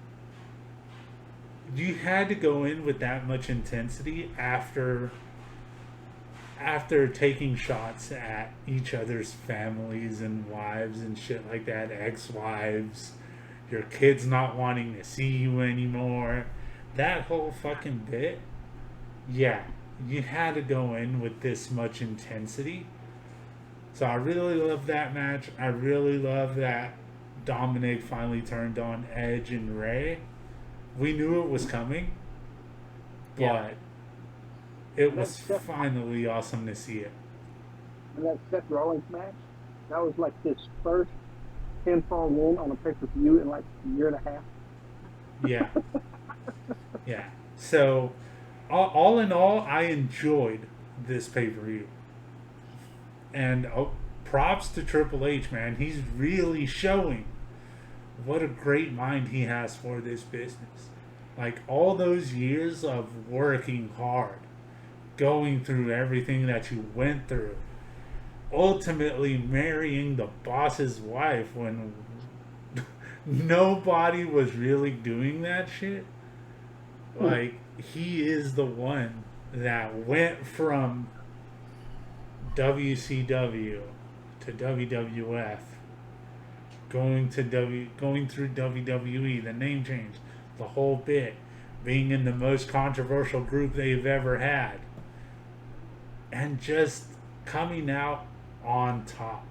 You had to go in with that much intensity after taking shots at each other's families and wives and shit like that, ex-wives, your kids not wanting to see you anymore, that whole fucking bit. Yeah, you had to go in with this much intensity. So I really love that match. I really love that Dominic finally turned on Edge and Rey. We knew it was coming, but Yeah. it was finally awesome to see it. And that Seth Rollins match, that was like his first pinfall win on a pay-per-view in like a year and a half. Yeah. Yeah. So, all in all, I enjoyed this pay-per-view. And props to Triple H, man. He's really showing what a great mind he has for this business. Like, all those years of working hard, going through everything that you went through, ultimately marrying the boss's wife when nobody was really doing that shit. Like, he is the one that went from WCW to WWF going through WWE, the name change, the whole bit, being in the most controversial group they've ever had, and just coming out on top.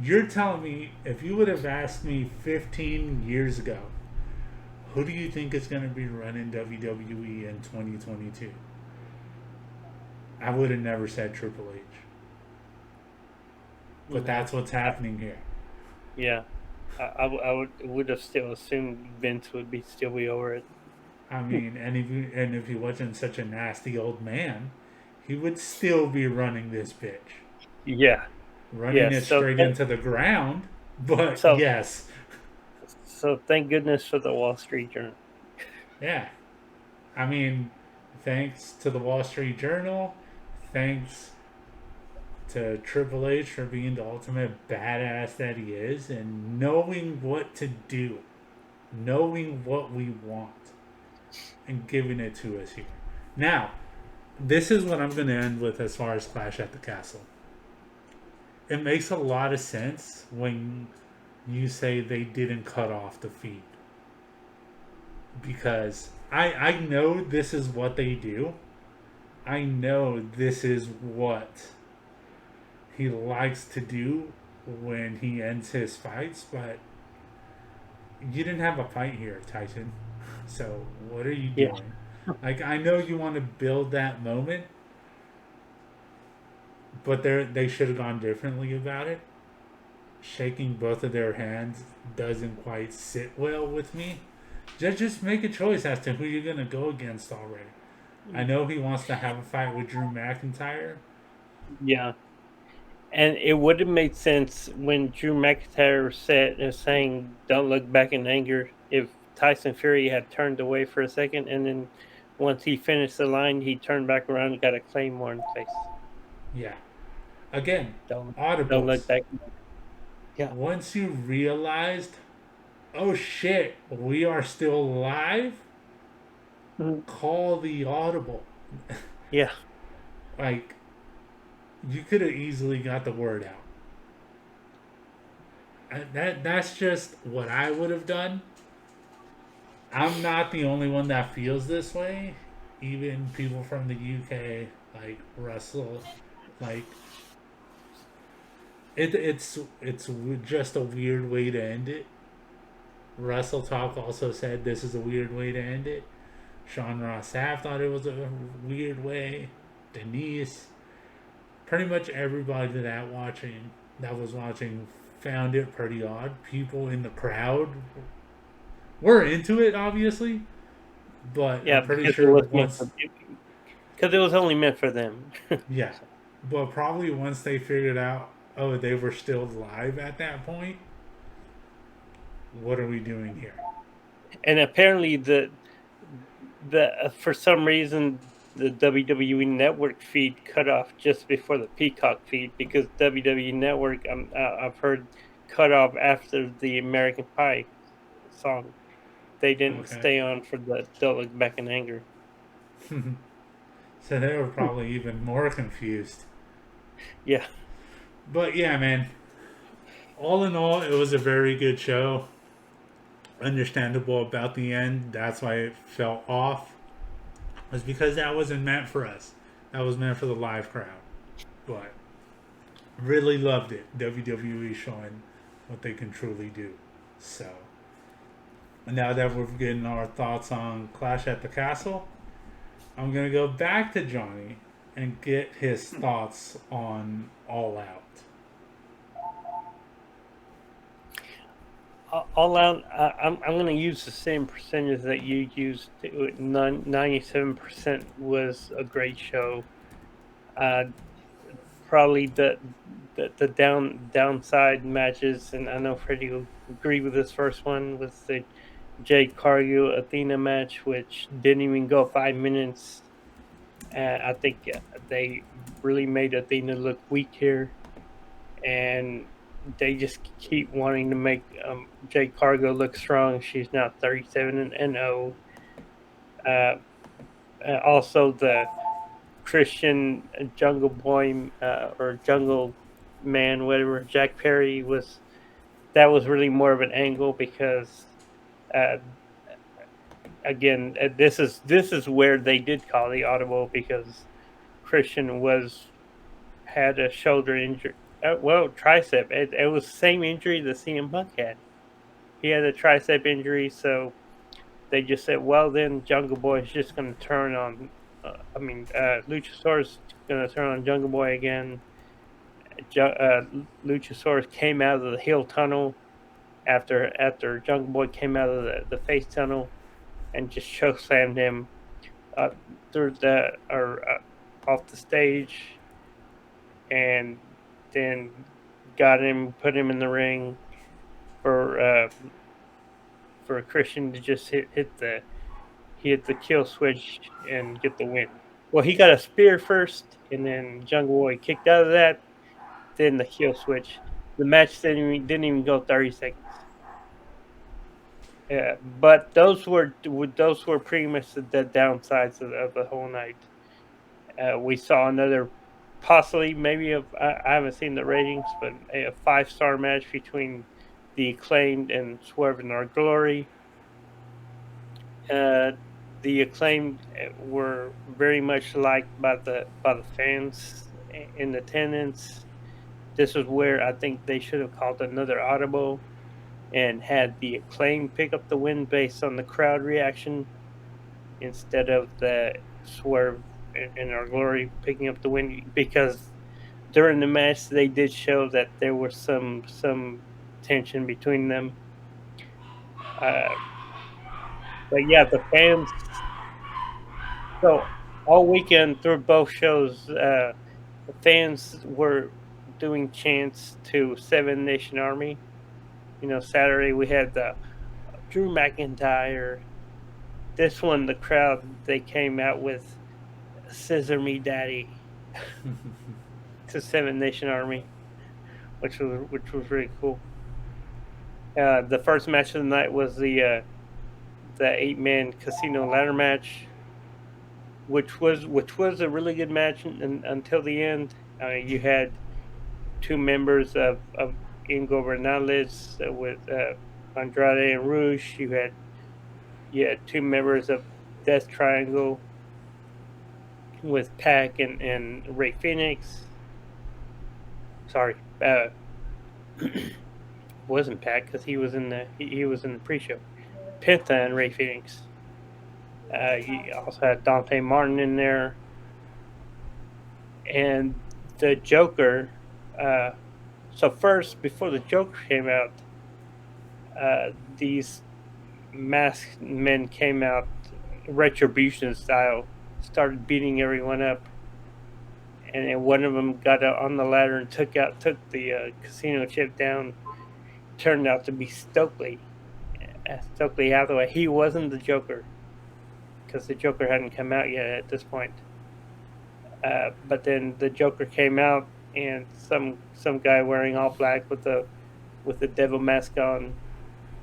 You're telling me, if you would have asked me 15 years ago, who do you think is going to be running WWE in 2022? I would have never said Triple H. But that's what's happening here. Yeah, I would have still assumed Vince would still be over it. I mean, and if he wasn't such a nasty old man, he would still be running this bitch. Yeah. Running it straight into the ground, but yes. So thank goodness for the Wall Street Journal. Yeah. I mean, thanks to the Wall Street Journal, thanks to Triple H for being the ultimate badass that he is and knowing what to do, knowing what we want, and giving it to us here. Now, this is what I'm going to end with as far as Clash at the Castle. It makes a lot of sense when you say they didn't cut off the feed. Because I know this is what they do. I know this is what he likes to do when he ends his fights, but you didn't have a fight here, Tyson. So what are you doing? Like, I know you want to build that moment, but they should have gone differently about it. Shaking both of their hands doesn't quite sit well with me. Just make a choice as to who you're going to go against already. I know he wants to have a fight with Drew McIntyre. Yeah. And it would have made sense when Drew McIntyre saying, "Don't look back in anger," if Tyson Fury had turned away for a second, and then once he finished the line, he turned back around and got a claymore in the face. Yeah. Again, Don't audibles. look back. Yeah. Once you realized, oh shit, we are still live, call the audible. Yeah. Like, you could have easily got the word out. That's just what I would have done. I'm not the only one that feels this way. Even people from the UK, like Russell, like it's just a weird way to end it. Russell Talk also said this is a weird way to end it. Sean Ross Sapp thought it was a weird way. Denise, pretty much everybody that was watching found it pretty odd. People in the crowd were into it, obviously, but Yeah, I'm pretty because sure once, because it was only meant for them. yeah, but probably once they figured out, oh, they were still live at that point. What are we doing here? And apparently the for some reason the WWE Network feed cut off just before the Peacock feed, because WWE Network I've heard cut off after the American Pie song. They didn't stay on for the "Don't Look Back in Anger." So they were probably even more confused. Yeah. But yeah, man. All in all, it was a very good show. Understandable about the end. That's why it felt off. It was because that wasn't meant for us. That was meant for the live crowd. But really loved it. WWE showing what they can truly do. So now that we're getting our thoughts on Clash at the Castle, I'm going to go back to Johnny and get his thoughts on All Out. All Out, I'm going to use the same percentage that you used. 97% was a great show. Probably the downside matches, and I know Freddie will agree with this first one, was the Jade Cargill Athena match, which didn't even go 5 minutes. I think they really made Athena look weak here, and they just keep wanting to make Jade Cargill look strong. She's now 37-0. Also, the Christian Jungle Boy or Jungle man, whatever. Jack Perry was that was really more of an angle because uh, again, this is where they did call the audible because Christian had a shoulder injury. Tricep. It was the same injury that CM Punk had. He had a tricep injury, so they just said, "Well, then Jungle Boy is just going to turn on." Luchasaurus going to turn on Jungle Boy again. Luchasaurus came out of the heel tunnel after Jungle Boy came out of the face tunnel and just choke slammed him through off the stage, and then put him in the ring for Christian to just hit the kill switch and get the win. Well, he got a spear first, and then Jungle Boy kicked out of that, then the kill switch. The match didn't even go 30 seconds. Yeah, but those were pretty much the downsides of the whole night. We saw another, possibly maybe I haven't seen the ratings, but a 5-star match between the Acclaimed and Swerve in Our Glory. The Acclaimed were very much liked by the fans in attendance. This is where I think they should have called another audible and had the Acclaimed pick up the win based on the crowd reaction instead of the Swerve in Our Glory picking up the win, because during the match they did show that there was some tension between them. But yeah, the fans. So all weekend through both shows, the fans were doing chants to Seven Nation Army. Saturday we had the Drew McIntyre. This one, the crowd, they came out with "Scissor Me Daddy" to Seven Nation Army, which was really cool. The first match of the night was the 8-man casino ladder match, which was a really good match until the end. You had 2 members of Ingobernales with Andrade and Rouge. You had 2 members of Death Triangle with Pac and Ray Phoenix. Sorry, wasn't Pac because he was in the pre-show. Penta and Ray Phoenix. You also had Dante Martin in there, and the Joker. So first, before the Joker came out, these masked men came out, Retribution style, started beating everyone up, and then one of them got out on the ladder and took the casino chip down. Turned out to be Stokely Hathaway. He wasn't the Joker because the Joker hadn't come out yet at this point. But then the Joker came out, and some guy wearing all black with the devil mask on,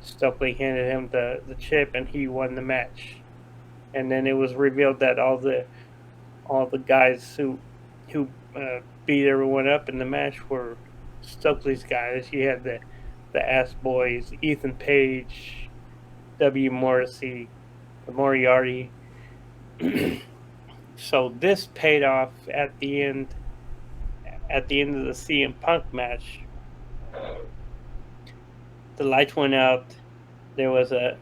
Stokely handed him the chip, and he won the match. And then it was revealed that all the guys who beat everyone up in the match were Stokely's guys. You had the Ass Boys, Ethan Page, W. Morrissey, Moriarty. So this paid off at the end of the CM Punk match. The lights went out. There was a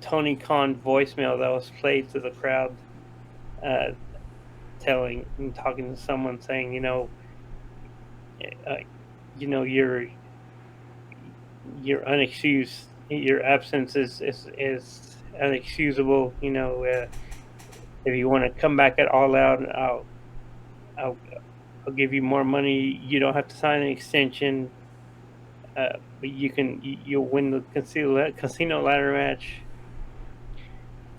Tony Khan voicemail that was played to the crowd, talking to someone saying, you're unexcused. Your absence is unexcusable. If you want to come back at All Out, I'll give you more money. You don't have to sign an extension, but you'll win the casino ladder match.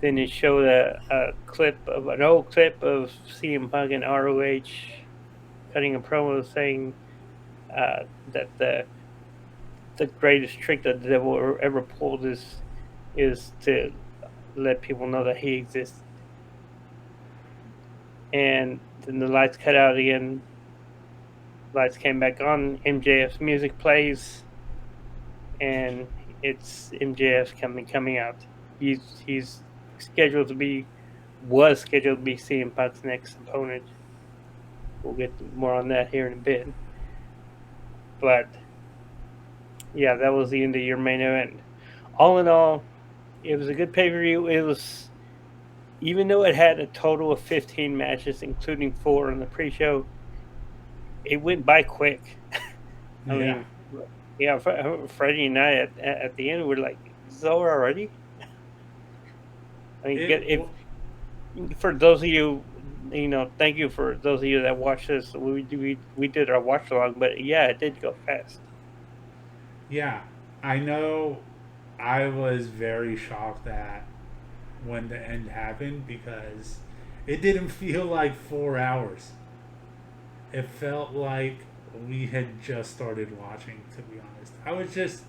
Then it showed an old clip of CM Punk and ROH cutting a promo saying that the greatest trick that the devil ever pulled is to let people know that he exists. And then the lights cut out again, lights came back on. MJF's music plays, and it's MJF coming out. He's scheduled to be CM Punk's next opponent. We'll get more on that here in a bit. But yeah, that was the end of your main event. All in all, it was a good pay-per-view. It was, even though it had a total of 15 matches, including 4 on the pre-show, it went by quick. I mean, yeah, Freddie and I at the end were like, "Is this over already?" I mean, for those of you, thank you for those of you that watched this. We did our watch along, but yeah, it did go fast. Yeah, I know. I was very shocked that when the end happened because it didn't feel like 4 hours. It felt like we had just started watching, to be honest. I was just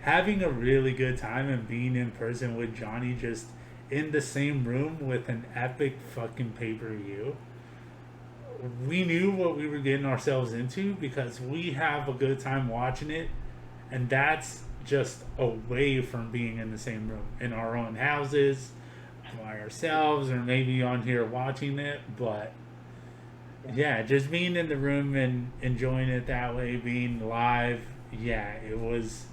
having a really good time and being in person with Johnny, just in the same room with an epic fucking pay-per-view. We knew what we were getting ourselves into because we have a good time watching it, and that's just away from being in the same room in our own houses by ourselves, or maybe on here watching it. But yeah, just being in the room and enjoying it that way, being live, yeah, it was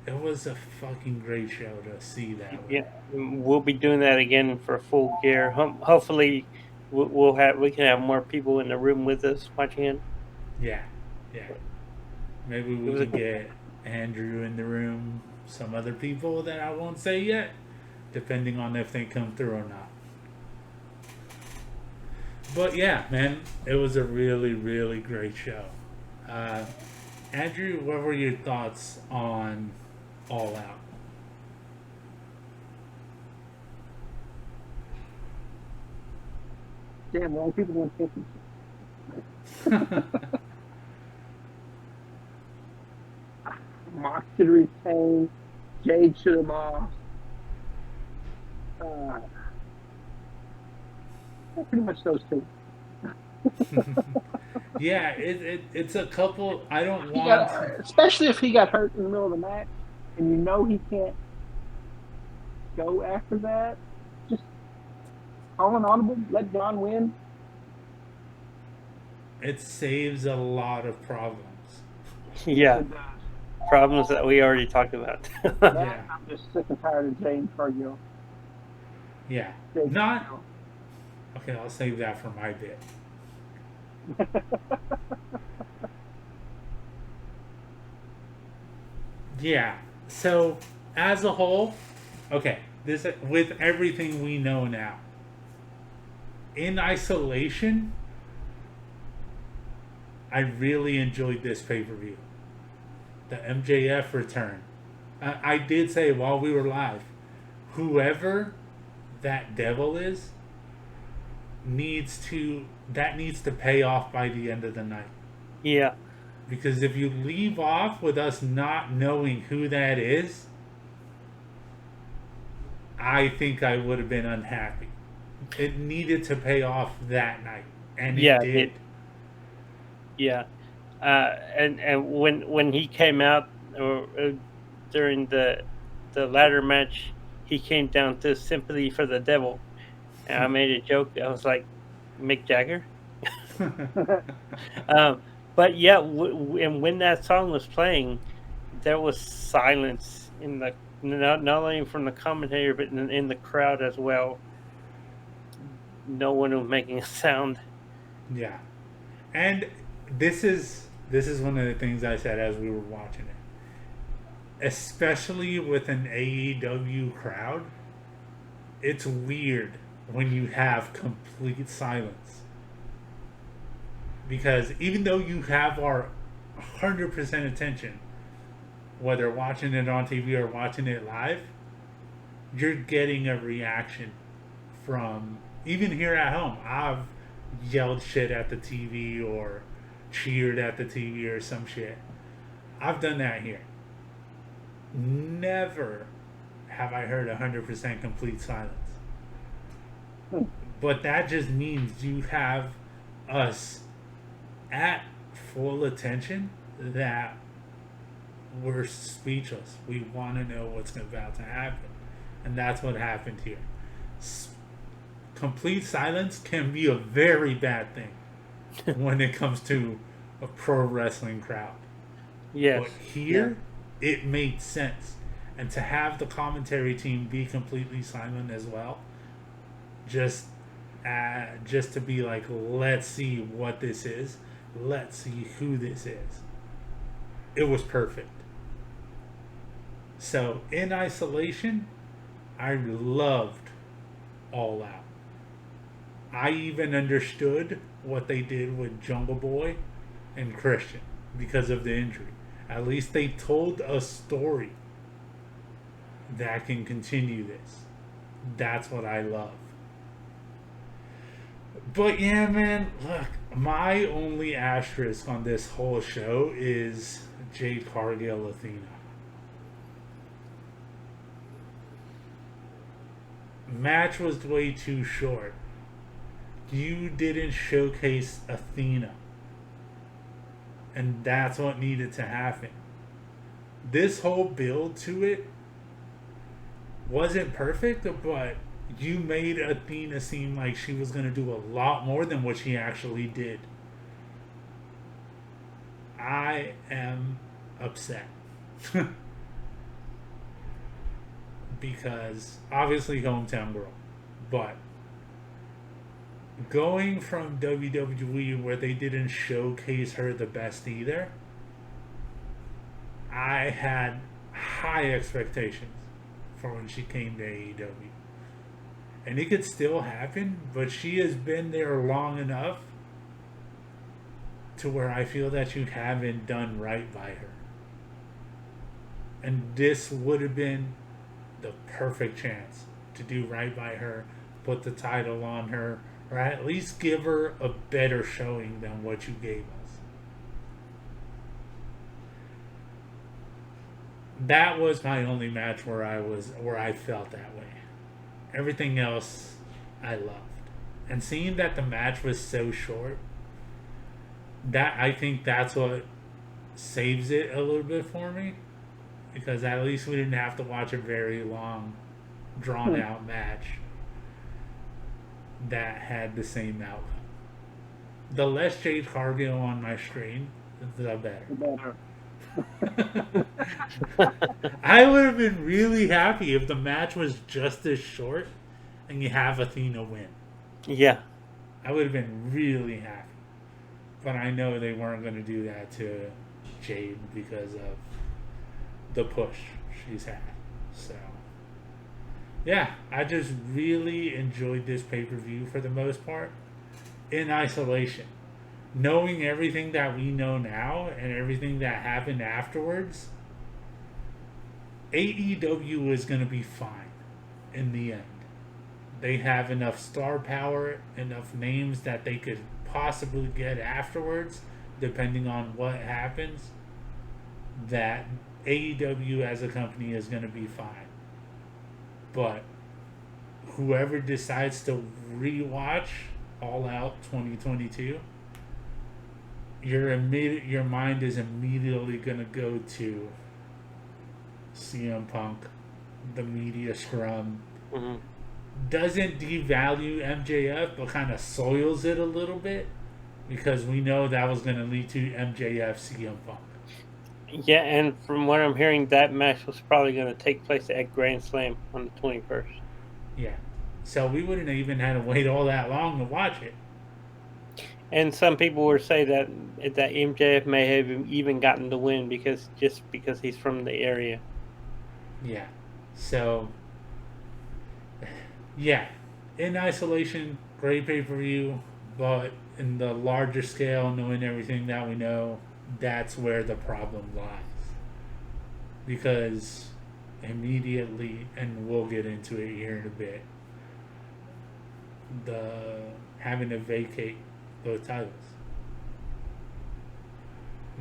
a fucking great show to see that way. Yeah, we'll be doing that again for Full Gear. Hopefully, we can have more people in the room with us watching it. Yeah. Maybe we can get Andrew in the room, some other people that I won't say yet, depending on if they come through or not. But yeah, man, it was a really, really great show. Andrew, what were your thoughts on All Out? Damn, wrong people don't think it's Mox should retain. Jade should have lost. Pretty much those two. Yeah, it's a couple. I don't want, especially if he got hurt in the middle of the match, and he can't go after that. Just call an audible, let John win. it saves a lot of problems. Yeah, problems that we already talked about. Yeah. I'm just sick and tired of James Cargill. Yeah. Not. Okay, I'll save that for my bit. Yeah. So, as a whole, okay, this with everything we know now, in isolation, I really enjoyed this pay-per-view. The MJF return. I did say while we were live, whoever that devil is needs to pay off by the end of the night. Yeah. Because if you leave off with us not knowing who that is, I think I would have been unhappy. It needed to pay off that night, and it did. Yeah, and when he came out during the ladder match, he came down to "Sympathy for the Devil," and I made a joke. I was like, Mick Jagger. But yeah, and when that song was playing, there was silence in the not only from the commentator but in the crowd as well. No one was making a sound. Yeah, and this is one of the things I said as we were watching it. Especially with an AEW crowd, it's weird when you have complete silence. Because even though you have our 100% attention, whether watching it on TV or watching it live, you're getting a reaction from, even here at home, I've yelled shit at the TV or cheered at the TV or some shit. I've done that here. Never have I heard 100% complete silence. But that just means you have us at full attention that we're speechless. We want to know what's about to happen. And that's what happened here. Complete silence can be a very bad thing when it comes to a pro wrestling crowd. Yes. But here, it made sense. And to have the commentary team be completely silent as well, just to be like, let's see what this is. Let's see who this is. It was perfect. So, in isolation, I loved All Out. I even understood what they did with Jungle Boy and Christian because of the injury. At least they told a story that can continue this. That's what I love. But yeah, man, look, my only asterisk on this whole show is Jade Cargill Athena. Match was way too short. You didn't showcase Athena. And that's what needed to happen. This whole build to it wasn't perfect, but you made Athena seem like she was going to do a lot more than what she actually did. I am upset. Because obviously hometown girl. But going from WWE where they didn't showcase her the best either, I had high expectations for when she came to AEW. And it could still happen, but she has been there long enough to where I feel that you haven't done right by her. And this would have been the perfect chance to do right by her, put the title on her, or at least give her a better showing than what you gave us. That was my only match where I felt that way. Everything else I loved. And seeing that the match was so short, that I think that's what saves it a little bit for me. Because at least we didn't have to watch a very long, drawn out match that had the same outcome. The less Jade Cargill on my screen, the better. I would have been really happy if the match was just as short and you have Athena win. Yeah. I would have been really happy. But I know they weren't going to do that to Jade because of the push she's had. So, yeah, I just really enjoyed this pay-per-view for the most part in isolation. Knowing everything that we know now and everything that happened afterwards, AEW is going to be fine in the end. They have enough star power, enough names that they could possibly get afterwards, depending on what happens, that AEW as a company is going to be fine. But whoever decides to rewatch All Out 2022, your mind is immediately going to go to CM Punk, the media scrum. Mm-hmm. Doesn't devalue MJF, but kind of soils it a little bit, because we know that was going to lead to MJF CM Punk. Yeah, and from what I'm hearing, that match was probably going to take place at Grand Slam on the 21st. Yeah. So we wouldn't have even had to wait all that long to watch it. And some people would say that MJF may have even gotten the win because he's from the area. Yeah. So, yeah. In isolation, great pay-per-view, but in the larger scale, knowing everything that we know, that's where the problem lies. Because immediately, and we'll get into it here in a bit, having to vacate both titles.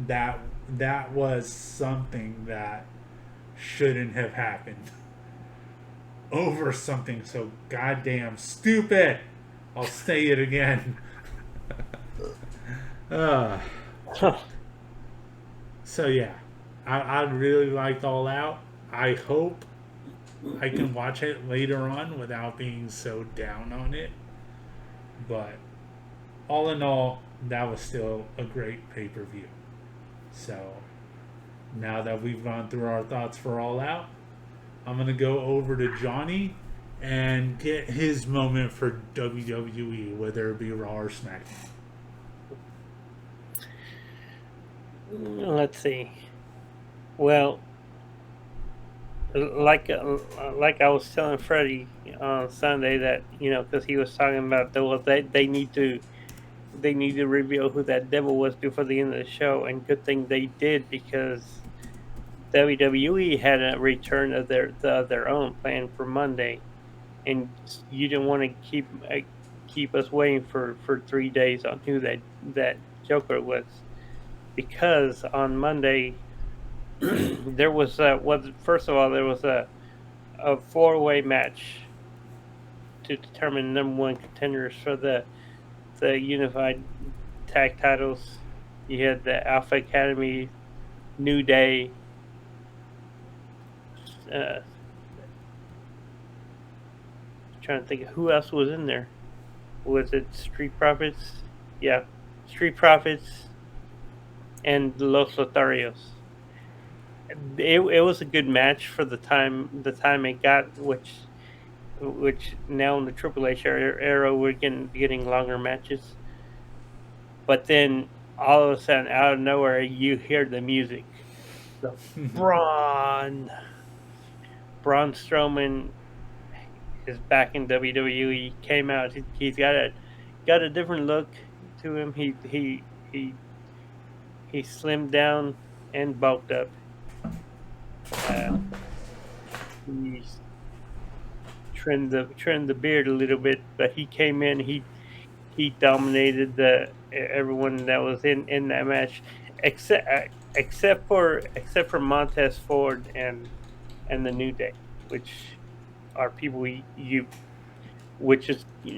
That was something that shouldn't have happened. Over something so goddamn stupid. I'll say it again. So yeah, I really liked All Out. I hope I can watch it later on without being so down on it. But all in all, that was still a great pay per view. So now that we've gone through our thoughts for All Out, I'm gonna go over to Johnny and get his moment for WWE, whether it be Raw or SmackDown. Let's see. Well, like I was telling Freddie on Sunday that because he was talking about they need to reveal who that devil was before the end of the show, and good thing they did because WWE had a return of their own planned for Monday, and you didn't want to keep us waiting for 3 days on who that Joker was, because on Monday there was first of all there was a 4-way match to determine number one contenders for the unified tag titles. You had the Alpha Academy, New Day, trying to think of who else was in there. Was it Street Profits? Yeah, Street Profits and Los Lotharios. It was a good match for the time it got, which now in the Triple H era we're getting longer matches. But then all of a sudden, out of nowhere, you hear the music. So Braun Strowman is back in WWE. Came out. He's got a different look to him. He slimmed down and bulked up. He's trimmed the beard a little bit, but he came in. He dominated everyone that was in that match, except for Montez Ford and the New Day, which are people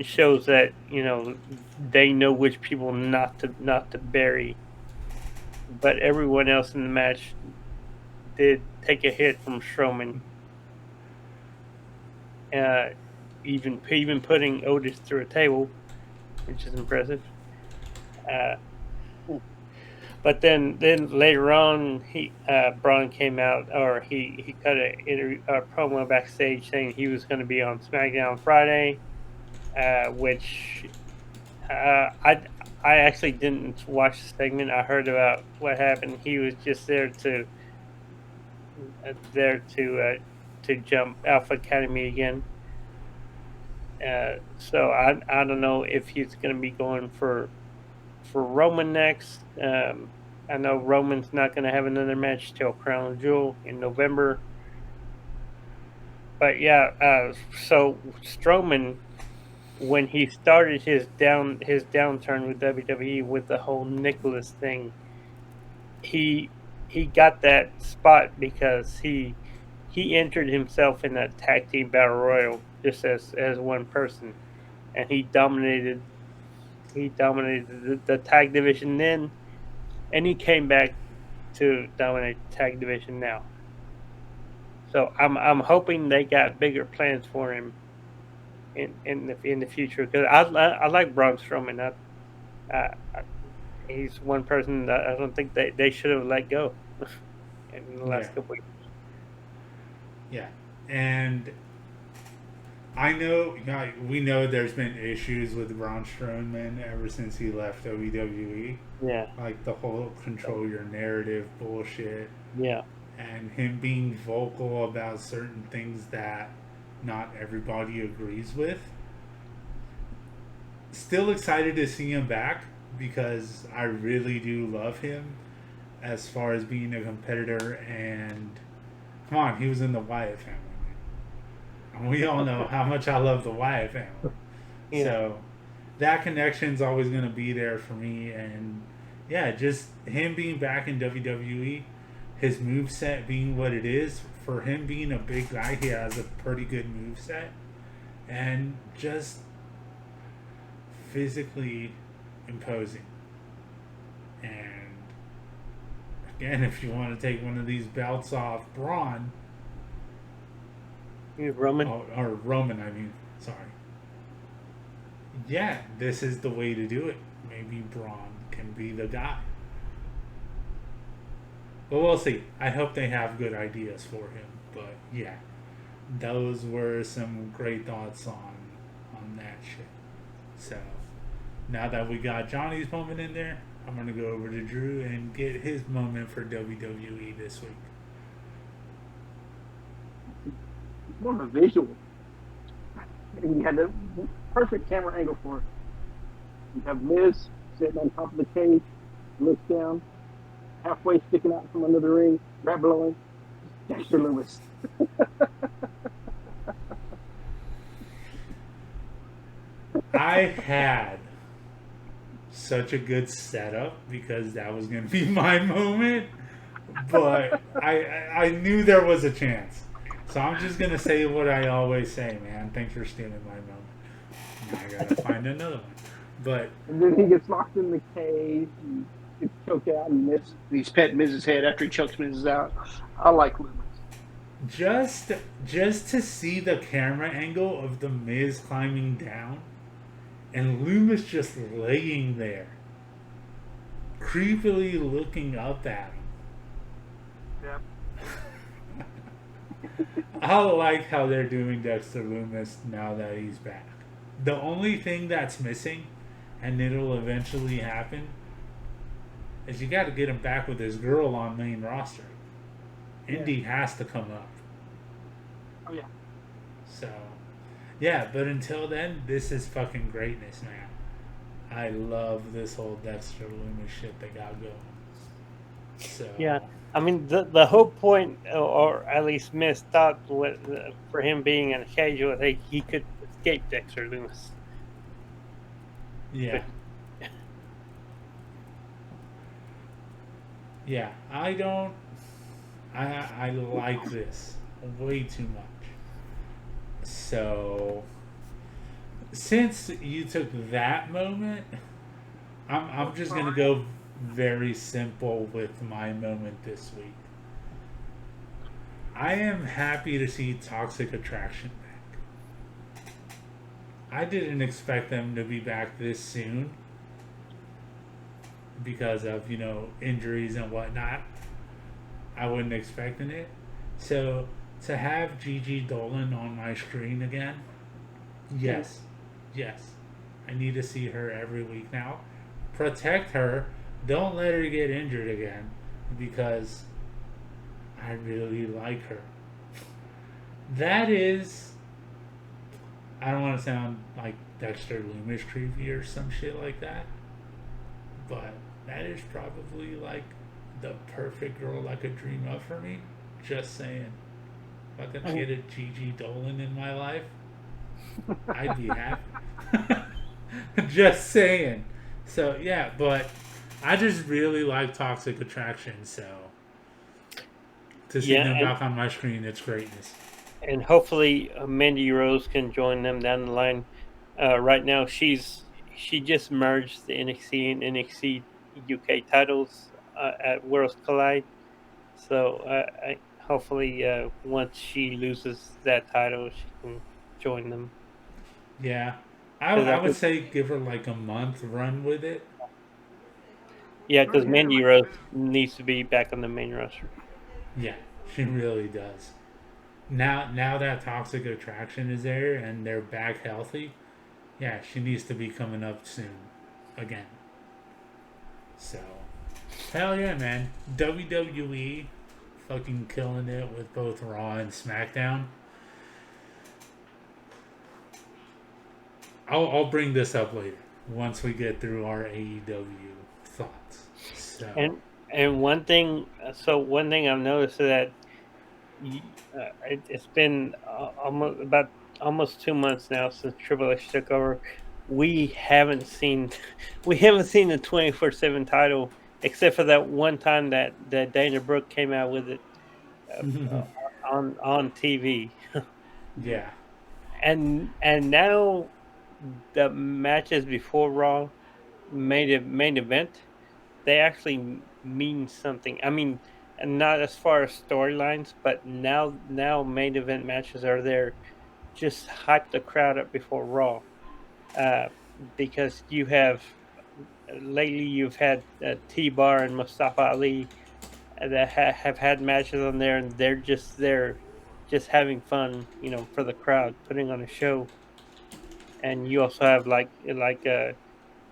shows that they know which people not to bury. But everyone else in the match did take a hit from Strowman. Even putting Otis through a table, which is impressive. But then later on, Braun came out, or he cut a promo backstage saying he was going to be on SmackDown Friday, which I actually didn't watch the segment. I heard about what happened. He was just there to jump Alpha Academy again. So I don't know if he's going to be going for Roman next. I know Roman's not going to have another match till Crown Jewel in November. But yeah, so Strowman, when he started his downturn with WWE with the whole Nicholas thing, he got that spot because he entered himself in that tag team battle royal just as one person, and he dominated the tag division then, and he came back to dominate the tag division now. So I'm hoping they got bigger plans for him in the future, because I like Braun Strowman. He's one person that I don't think they should have let go in the last couple of years. Yeah, and we know there's been issues with Braun Strowman ever since he left WWE. Yeah, like the whole control your narrative bullshit. Yeah, and him being vocal about certain things that not everybody agrees with. Still excited to see him back because I really do love him as far as being a competitor, and come on, he was in the Wyatt family. And we all know how much I love the Wyatt family. Yeah. So that connection's always going to be there for me, and yeah, just him being back in WWE, his moveset being what it is, for him being a big guy, he has a pretty good moveset, and just physically imposing. And again, if you want to take one of these belts off Braun, Roman. or Roman, I mean, sorry. Yeah, this is the way to do it. Maybe Braun can be the guy. But we'll see. I hope they have good ideas for him. But yeah, those were some great thoughts on that shit. So now that we got Johnny's moment in there, I'm gonna go over to Drew and get his moment for WWE this week. It's more of a visual. And you had the perfect camera angle for it. You have Miz sitting on top of the cage, looks down, halfway sticking out from under the ring, grab blowing. Dexter Lewis. I had such a good setup because that was going to be my moment, but I knew there was a chance. So I'm just going to say what I always say, man. Thanks for stealing my moment. Now I got to find another one. But And then he gets locked in the cage and gets choked out and he's petting Miz's head after he chokes Miz's out. I like Lewis. just to see the camera angle of the Miz climbing down and Loomis just laying there, creepily looking up at him. Yeah. I like how they're doing Dexter Loomis now that he's back. The only thing that's missing, and it'll eventually happen, is you got to get him back with his girl on main roster. Indy has to come up. Oh, yeah. So, yeah, but until then, this is fucking greatness, man. I love this whole Dexter Loomis shit they got going. So Yeah, I mean the whole point, or at least Miz thought, for him being in a cage, was he could escape Dexter Loomis. yeah. Yeah, I like this way too much. So, since you took that moment, I'm just gonna go very simple with my moment this week. I am happy to see Toxic Attraction back. I didn't expect them to be back this soon because of, injuries and whatnot. I wasn't expecting it. So to have Gigi Dolan on my screen again, yes. I need to see her every week now. Protect her. Don't let her get injured again because I really like her. That is, I don't want to sound like Dexter Loomis creepy or some shit like that, but that is probably like the perfect girl I could dream of for me. Just saying. If I could get a Gigi Dolan in my life, I'd be happy. Just saying. So, yeah, but I just really like Toxic Attraction, so to see them back on my screen, it's greatness. And hopefully Mandy Rose can join them down the line. Right now, she just merged the NXT and NXT UK titles at Worlds Collide. So I hopefully once she loses that title, she can join them. Yeah, I would say give her like a month run with it. Yeah, because Mandy Rose needs to be back on the main roster. Yeah, she really does. Now that Toxic Attraction is there and they're back healthy, yeah, she needs to be coming up soon again. So, hell yeah, man. WWE fucking killing it with both Raw and SmackDown. I'll bring this up later once we get through our AEW thoughts. So. And one thing I've noticed is that it's been almost 2 months now since Triple H took over. We haven't seen the 24/7 title except for that one time that Dana Brooke came out with it on TV. Yeah. And now the matches before Raw main event, they actually means something. I mean, and not as far as storylines, but now main event matches are there. Just hype the crowd up before Raw, because you have lately you've had T-Bar and Mustafa Ali that have had matches on there, and they're just there, just having fun, for the crowd, putting on a show. And you also have like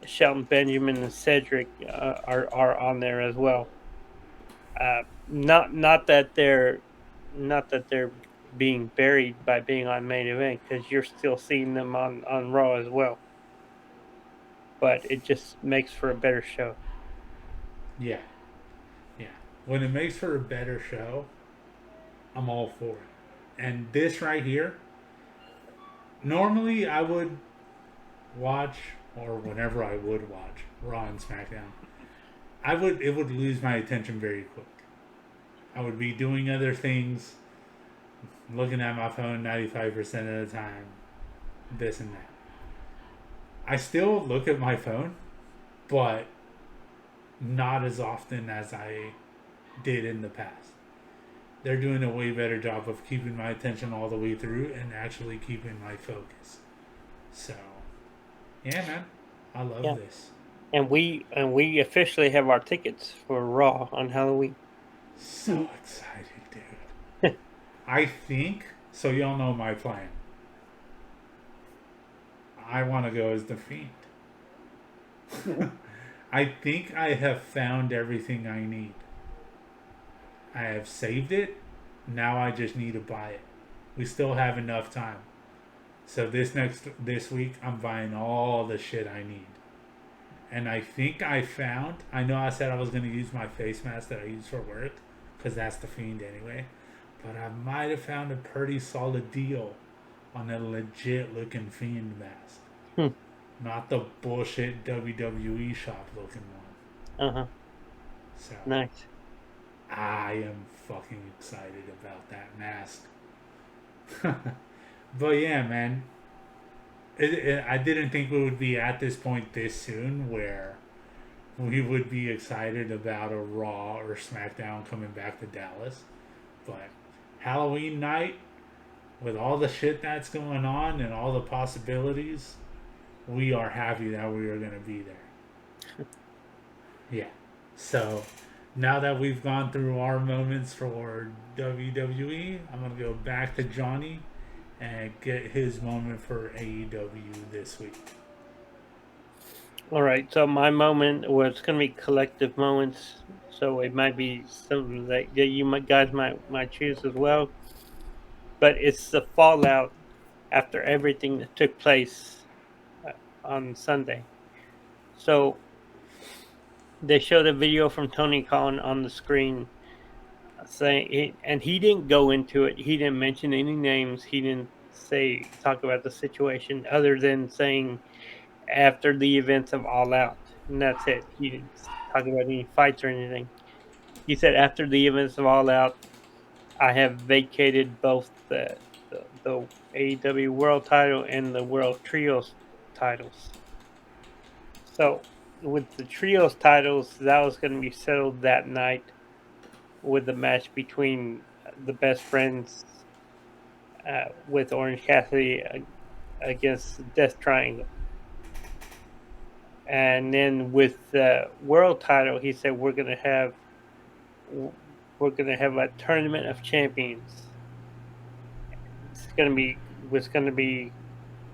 Shelton Benjamin and Cedric are on there as well. Not that they're being buried by being on main event, because you're still seeing them on Raw as well. But it just makes for a better show. Yeah. Yeah. When it makes for a better show, I'm all for it. And this right here, normally I would watch, or whenever I would watch Raw and SmackDown, it would lose my attention very quick. I would be doing other things, looking at my phone 95% of the time, this and that. I still look at my phone, but not as often as I did in the past. They're doing a way better job of keeping my attention all the way through and actually keeping my focus. So, yeah, man, I love this. And we officially have our tickets for Raw on Halloween. So excited, dude. I think, so y'all know my plan. I want to go as the Fiend. I think I have found everything I need. I have saved it. Now I just need to buy it. We still have enough time. So this week, I'm buying all the shit I need. And I think I know I said I was going to use my face mask that I use for work, because that's the Fiend anyway. But I might have found a pretty solid deal on a legit looking Fiend mask. Not the bullshit WWE shop looking one. So nice. I am fucking excited about that mask. But yeah, man. I didn't think we would be at this point this soon where we would be excited about a Raw or SmackDown coming back to Dallas. But Halloween night, with all the shit that's going on and all the possibilities, we are happy that we are going to be there. Yeah. So, now that we've gone through our moments for WWE, I'm going to go back to Johnny and get his moment for AEW this week. All right. So my moment was going to be collective moments. So it might be something that you guys might choose as well. But it's the fallout after everything that took place on Sunday. So they showed a video from Tony Khan on the screen saying, and he didn't go into it. He didn't mention any names. He didn't talk about the situation other than saying after the events of All Out, and that's it. He didn't talk about any fights or anything. He said after the events of All Out, I have vacated both the AEW World Title and the World Trios titles. So with the Trios titles, that was going to be settled that night with the match between the Best Friends with Orange Cassidy against Death Triangle. And then with the World Title, he said we're going to have a tournament of champions. It's going to be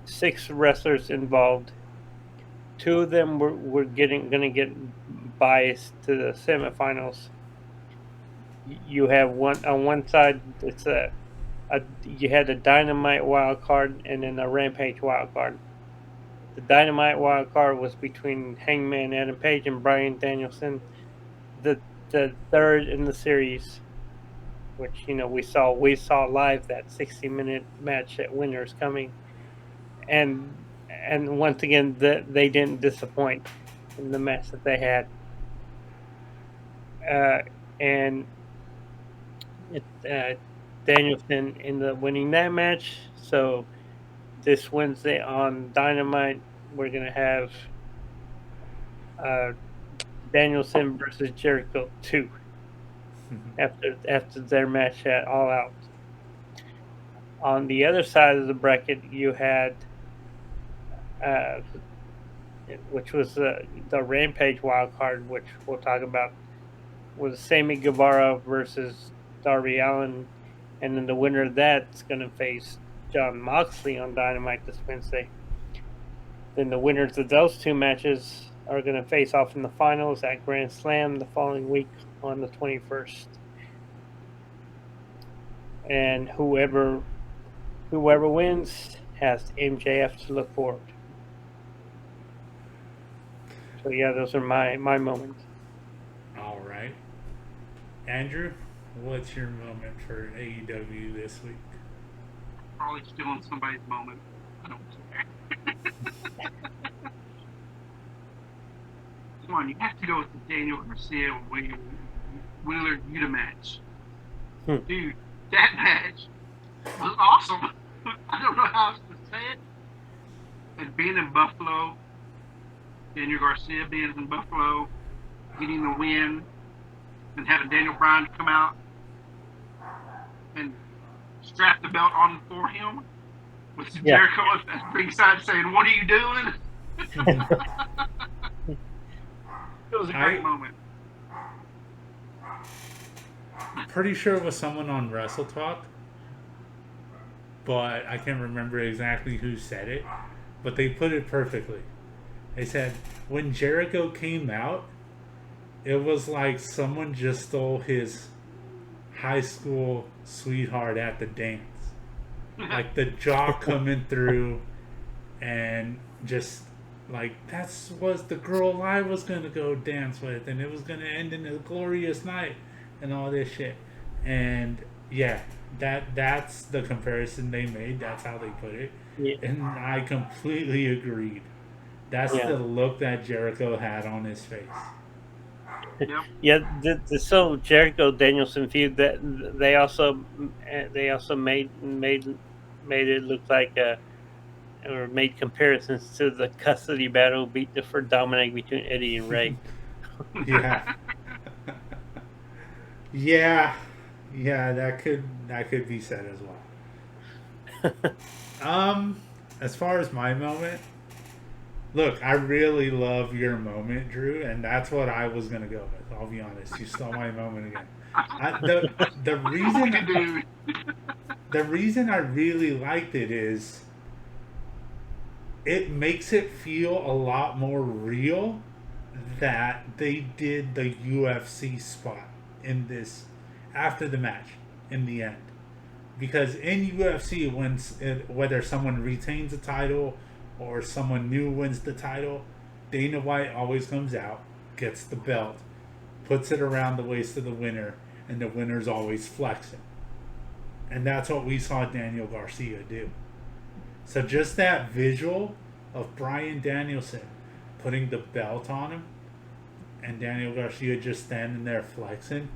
6 wrestlers involved. 2 of them were going to get biased to the semifinals. You have on one side, it's you had a Dynamite wild card and then a Rampage wild card. The Dynamite wild card was between Hangman Adam Page and Bryan Danielson. The third in the series, which we saw live, that 60-minute match at Winter is Coming, and once again they didn't disappoint in the match that they had, and Danielson ended up winning that match. So this Wednesday on Dynamite, we're gonna have Danielson versus Jericho 2 after their match at All Out. On the other side of the bracket, you had, which was the Rampage wild card, which we'll talk about, was Sammy Guevara versus Darby Allin, and then the winner of that's going to face Jon Moxley on Dynamite this Wednesday. Then the winners of those two matches are going to face off in the finals at Grand Slam the following week on the 21st. And whoever wins has MJF to look forward. So yeah, those are my moments. All right. Andrew, what's your moment for AEW this week? Probably stealing somebody's moment. I don't care. Come on, you have to go with the Daniel Garcia Wheeler Yuta match. Dude, that match was awesome. I don't know how else to say it. And being in Buffalo, Daniel Garcia being in Buffalo, getting the win, and having Daniel Bryan come out and strap the belt on for him with Jericho at ringside saying, "What are you doing?" It was a great moment. Pretty sure it was someone on Wrestle Talk, but I can't remember exactly who said it, but they put it perfectly. They said, when Jericho came out, it was like someone just stole his high school sweetheart at the dance. Like the jaw coming through, and just like that was the girl I was going to go dance with, and it was going to end in a glorious night and all this shit. And yeah, that's the comparison they made. That's how they put it. Yeah. And I completely agreed. That's the look that Jericho had on his face. Yeah, so Jericho Danielson feud, that they also made it look like or made comparisons to the custody battle for Dominic between Eddie and Ray. Yeah, that could be said as well. As far as my moment, look, I really love your moment, Drew, and that's what I was gonna go with. I'll be honest, you stole my moment again. The reason I really liked it is it makes it feel a lot more real that they did the UFC spot in this after the match in the end, because in UFC, whether someone retains a title or someone new wins the title, Dana White always comes out, gets the belt, puts it around the waist of the winner, and the winner's always flexing. And that's what we saw Daniel Garcia do. So just that visual of Bryan Danielson putting the belt on him and Daniel Garcia just standing there flexing.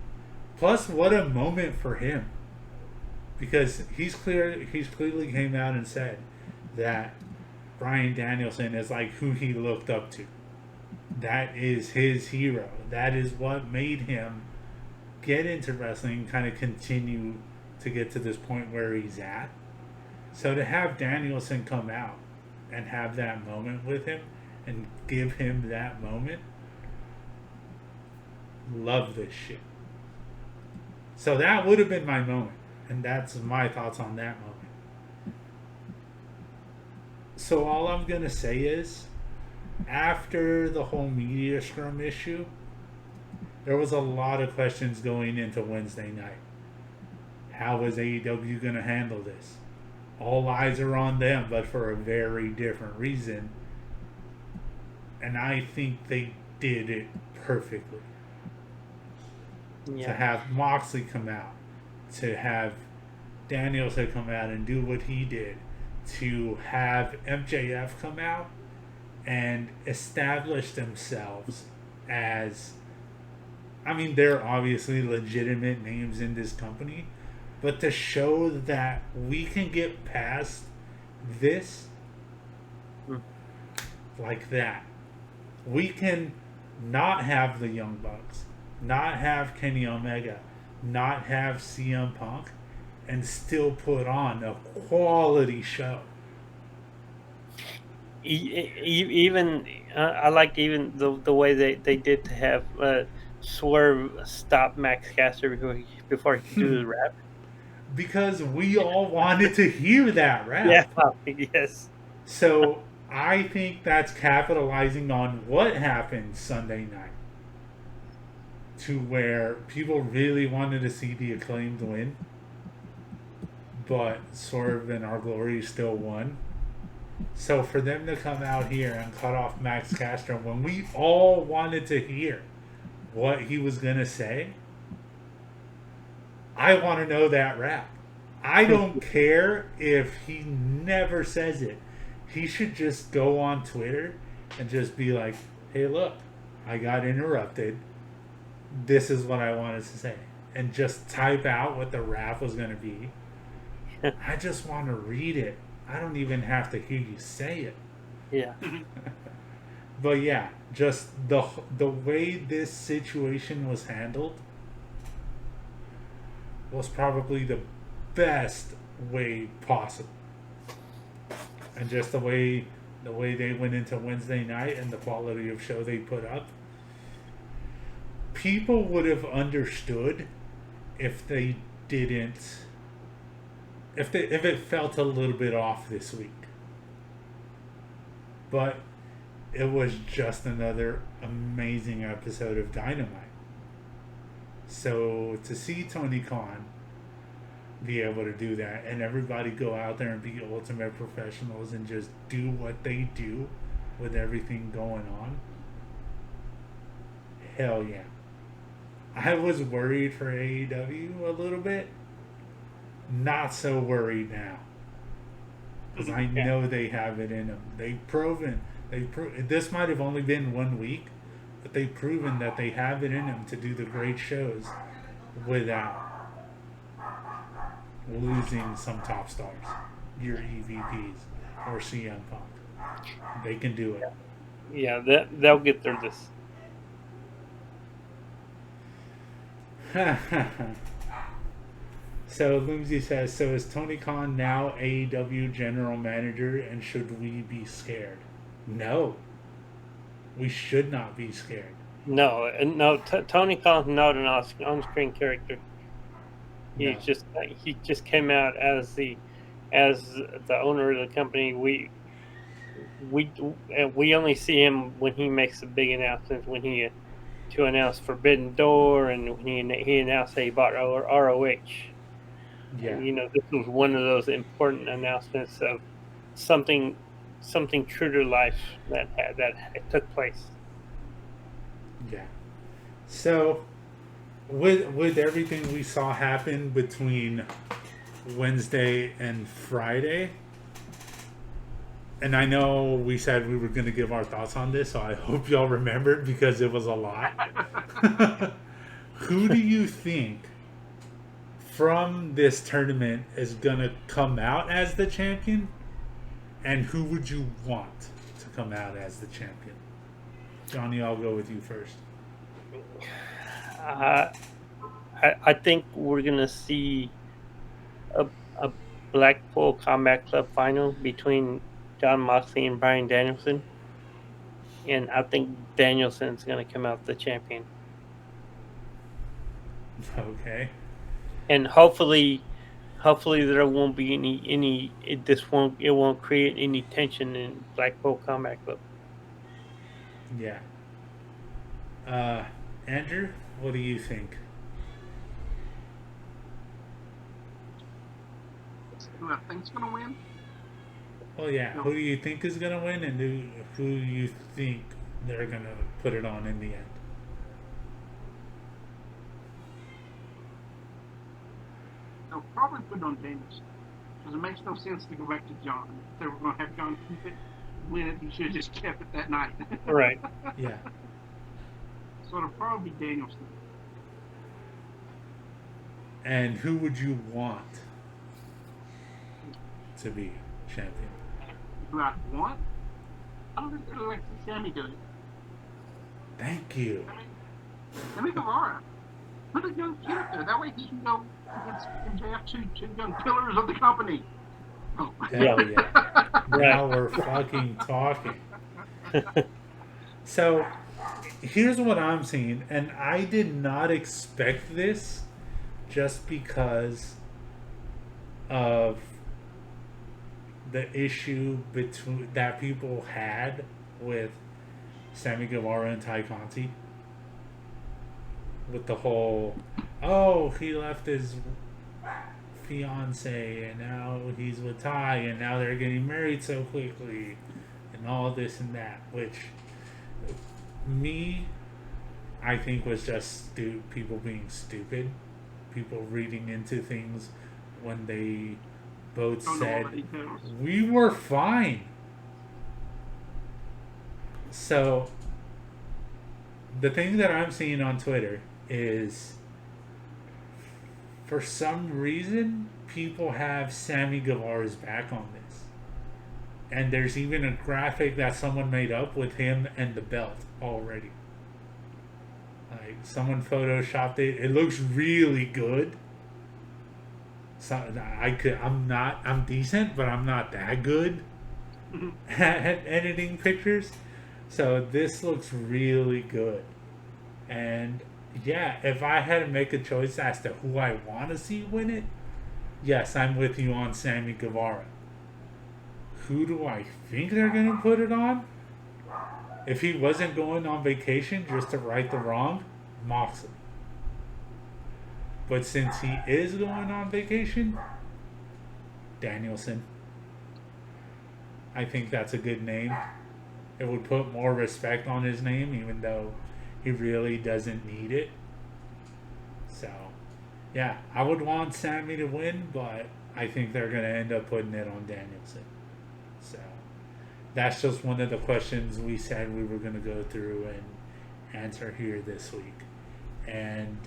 Plus, what a moment for him. Because he's clearly came out and said that Bryan Danielson is like who he looked up to. That is his hero. That is what made him get into wrestling and kind of continue to get to this point where he's at. So to have Danielson come out and have that moment with him and give him that moment, love this shit. So that would have been my moment, and that's my thoughts on that moment. So all I'm going to say is, after the whole media scrum issue, there was a lot of questions going into Wednesday night. How is AEW going to handle this? All eyes are on them, but for a very different reason. And I think they did it perfectly. Yeah. To have Moxley come out, to have Danielson come out and do what he did, to have MJF come out and establish themselves as, I mean, they're obviously legitimate names in this company, but to show that we can get past this like that. We can not have the Young Bucks, not have Kenny Omega, not have CM Punk, and still put on a quality show. Even I like even the way they did to have Swerve stop Max Caster before he could do the rap. Because we all wanted to hear that rap. Yeah, yes. So I think that's capitalizing on what happened Sunday night, to where people really wanted to see the Acclaimed win, but Swerve and Our Glory still won. So for them to come out here and cut off Max Caster when we all wanted to hear what he was going to say, I want to know that rap. I don't care if he never says it. He should just go on Twitter and just be like, hey, look, I got interrupted. This is what I wanted to say. And just type out what the rap was going to be. I just want to read it. I don't even have to hear you say it. Yeah. But yeah, just the way this situation was handled was probably the best way possible. And just the way they went into Wednesday night and the quality of show they put up, people would have understood if they didn't, if it felt a little bit off this week. But it was just another amazing episode of Dynamite. So to see Tony Khan be able to do that and everybody go out there and be ultimate professionals and just do what they do with everything going on, hell yeah. I was worried for AEW a little bit. Not so worried now. Because I know they have it in them. They've proven, this might have only been 1 week, but they've proven that they have it in them to do the great shows without losing some top stars, your EVPs or CM Punk. They can do it. Yeah, they'll get through this. So Lindsay says, so is Tony Khan now AEW general manager and should we be scared? No. We should not be scared. No, Tony Khan's not an on-screen character. He just came out as the owner of the company. We only see him when he makes the big announcements, when he to announce Forbidden Door, and when he announced that he bought ROH. Yeah. And, this was one of those important announcements of something true to life that took place. Yeah. So with everything we saw happen between Wednesday and Friday, and I know we said we were going to give our thoughts on this, so I hope y'all remembered because it was a lot. Who do you think from this tournament is going to come out as the champion? And who would you want to come out as the champion? Johnny, I'll go with you first. I think we're going to see a Blackpool Combat Club final between Jon Moxley and Bryan Danielson. And I think Danielson's going to come out the champion. Okay. And hopefully there won't be any it won't create any tension in Blackpool Combat Club. Yeah. Andrew, what do you think? Who I think's gonna win? Oh yeah, who do you think is gonna win, and who you think they're gonna put it on in the end? They'll probably put it on Danielson, because it makes no sense to go back to John. If they were going to have John keep it, win it, he should have just kept it that night. Right. Yeah. So it'll probably be Danielson. And who would you want to be champion? Who I want? I don't think they'd like to see Sammy do it. Thank you. Sammy Guevara. Put a young kid up there. That way he can go against MJF, two young pillars of the company. Oh. Hell yeah. Now we're fucking talking. So, here's what I'm seeing, and I did not expect this just because of the issue that people had with Sammy Guevara and Ty Conti. With the whole, oh, he left his fiance and now he's with Ty and now they're getting married so quickly and all this and that, which I think was just people being stupid, people reading into things when they both said we were fine. So the thing that I'm seeing on Twitter is, for some reason, people have Sammy Guevara's back on this. And there's even a graphic that someone made up with him and the belt already. Like, someone photoshopped it. It looks really good. So I'm decent, but I'm not that good at editing pictures. So this looks really good. And yeah, if I had to make a choice as to who I want to see win it, yes, I'm with you on Sammy Guevara. Who do I think they're going to put it on? If he wasn't going on vacation just to right the wrong, Moxley. But since he is going on vacation, Danielson. I think that's a good name. It would put more respect on his name, even though he really doesn't need it. So, yeah, I would want Sammy to win, but I think they're going to end up putting it on Danielson. So, that's just one of the questions we said we were going to go through and answer here this week. And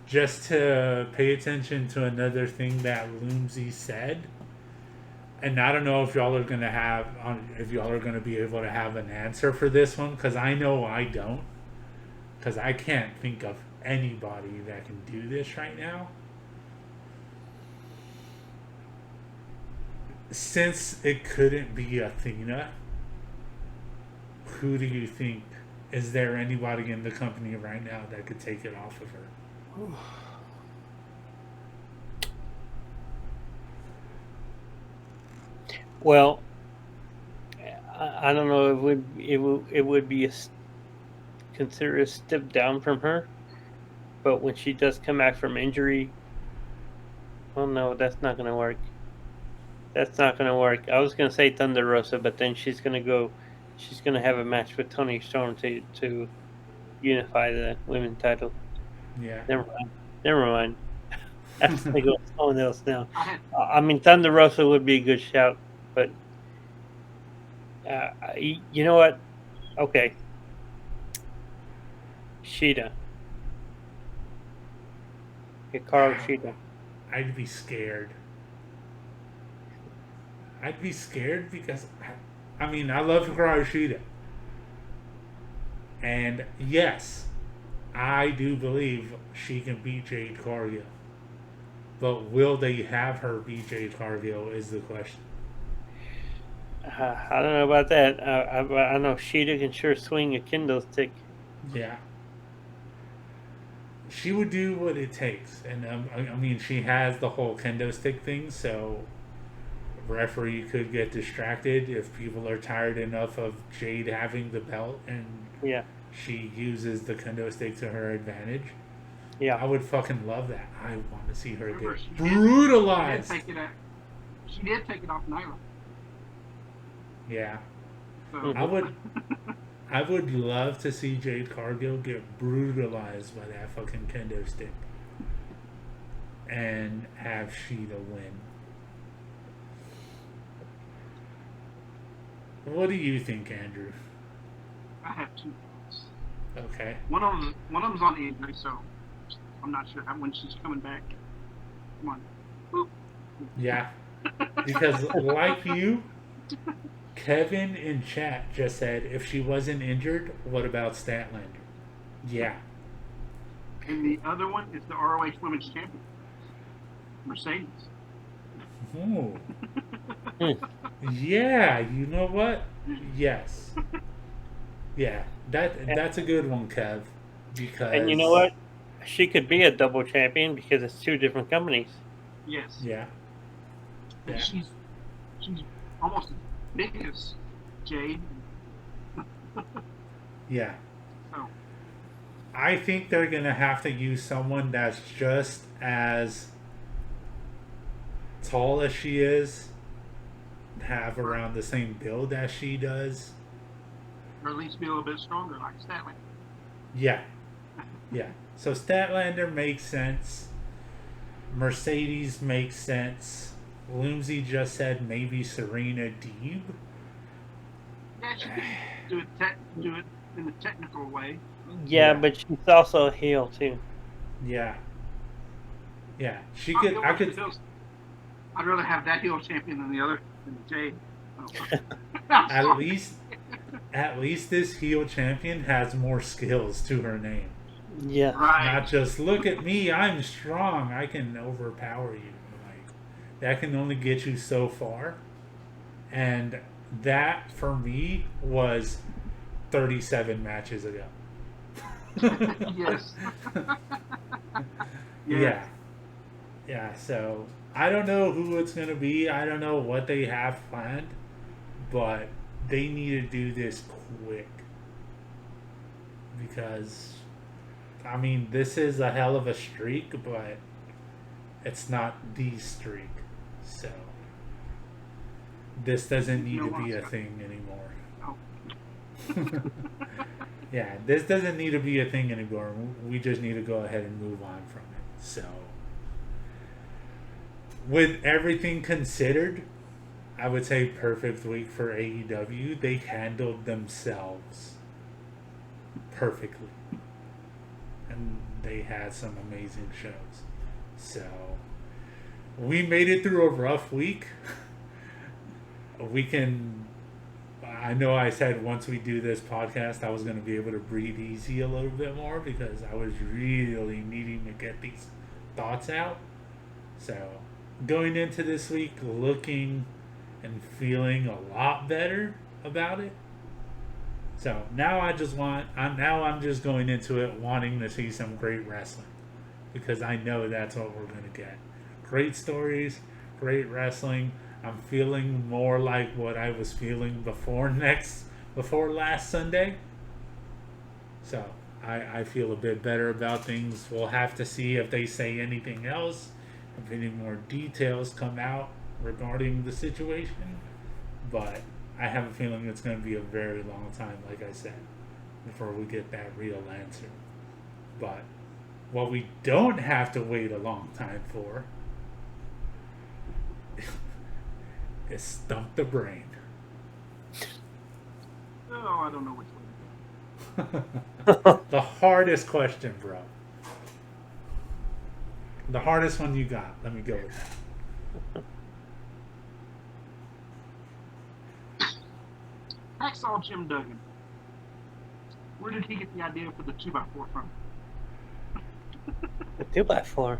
just to pay attention to another thing that Loomsy said, and I don't know if y'all are going to be able to have an answer for this one, because I know I don't. Because I can't think of anybody that can do this right now. Since it couldn't be Athena, who do you think, is there anybody in the company right now that could take it off of her? Well, I don't know. It would be consider a step down from her, but when she does come back from injury, oh no, that's not going to work. That's not going to work. I was going to say Thunder Rosa, but then she's going to have a match with Toni Storm to unify the women's title. Yeah. Never mind. I have to go with someone else now. I mean, Thunder Rosa would be a good shout, but you know what? Okay. Shida. Hikaru Shida. I'd be scared. Because, I mean, I love Hikaru Shida. And yes, I do believe she can beat Jade Cargill. But will they have her beat Jade Cargill is the question. I don't know about that. I know Shida can sure swing a kendo stick. Yeah. She would do what it takes. And, I mean, she has the whole kendo stick thing, so referee could get distracted if people are tired enough of Jade having the belt and she uses the kendo stick to her advantage. Yeah. I would fucking love that. I want to see her get brutalized. She did take it off Nyla. Yeah. So. I would love to see Jade Cargill get brutalized by that fucking kendo stick and have Shida win. What do you think, Andrew? I have two thoughts. Okay. One of them's on injury, so I'm not sure when she's coming back. Come on. Boop. Yeah. Because like you, Kevin in chat just said, if she wasn't injured, what about Statlander? Yeah. And the other one is the ROH Women's Champion, Mercedes. Ooh. Yeah, you know what? Yes. Yeah, that's a good one, Kev. Because And you know what? She could be a double champion because it's two different companies. Yes. Yeah. And Yeah. she's almost as big as Jade. Yeah. So I think they're gonna have to use someone that's just as tall as she is, have around the same build as she does. or at least be a little bit stronger, like Statlander. Yeah. Yeah. So Statlander makes sense. Mercedes makes sense. Loomsy just said maybe Serena Deeb. Yeah, she could do it in the technical way. Yeah, Yeah. but she's also a heel too. Yeah. Yeah. She Oh, could. you know I what, could. I'd rather have that heel champion than the other, than Jade. Oh. At least this heel champion has more skills to her name. Yeah. Right. Not just look at me, I'm strong, I can overpower you. Like that can only get you so far. And that for me was 37 matches ago. Yes. Yeah. Yeah, so I don't know who it's gonna be. I don't know what they have planned, but they need to do this quick. Because I mean, this is a hell of a streak, but it's not the streak. So this doesn't need to be a thing anymore. Yeah, this doesn't need to be a thing anymore. We just need to go ahead and move on from it. So with everything considered, I would say perfect week for AEW. They handled themselves perfectly. And they had some amazing shows. So we made it through a rough week. I know I said once we do this podcast I was going to be able to breathe easy a little bit more because I was really needing to get these thoughts out. So going into this week looking and feeling a lot better about it. So now I'm just going into it wanting to see some great wrestling because I know that's what we're going to get. Great stories, great wrestling. I'm feeling more like what I was feeling before last Sunday. So I feel a bit better about things. We'll have to see if they say anything else, if any more details come out regarding the situation. But I have a feeling it's going to be a very long time, like I said, before we get that real answer. But what we don't have to wait a long time for is Stump the Brain. Oh, I don't know which way to go. The hardest question, bro. The hardest one you got. Let me go with that. Hacksaw Jim Duggan. Where did he get the idea for the 2x4 from? The 2x4.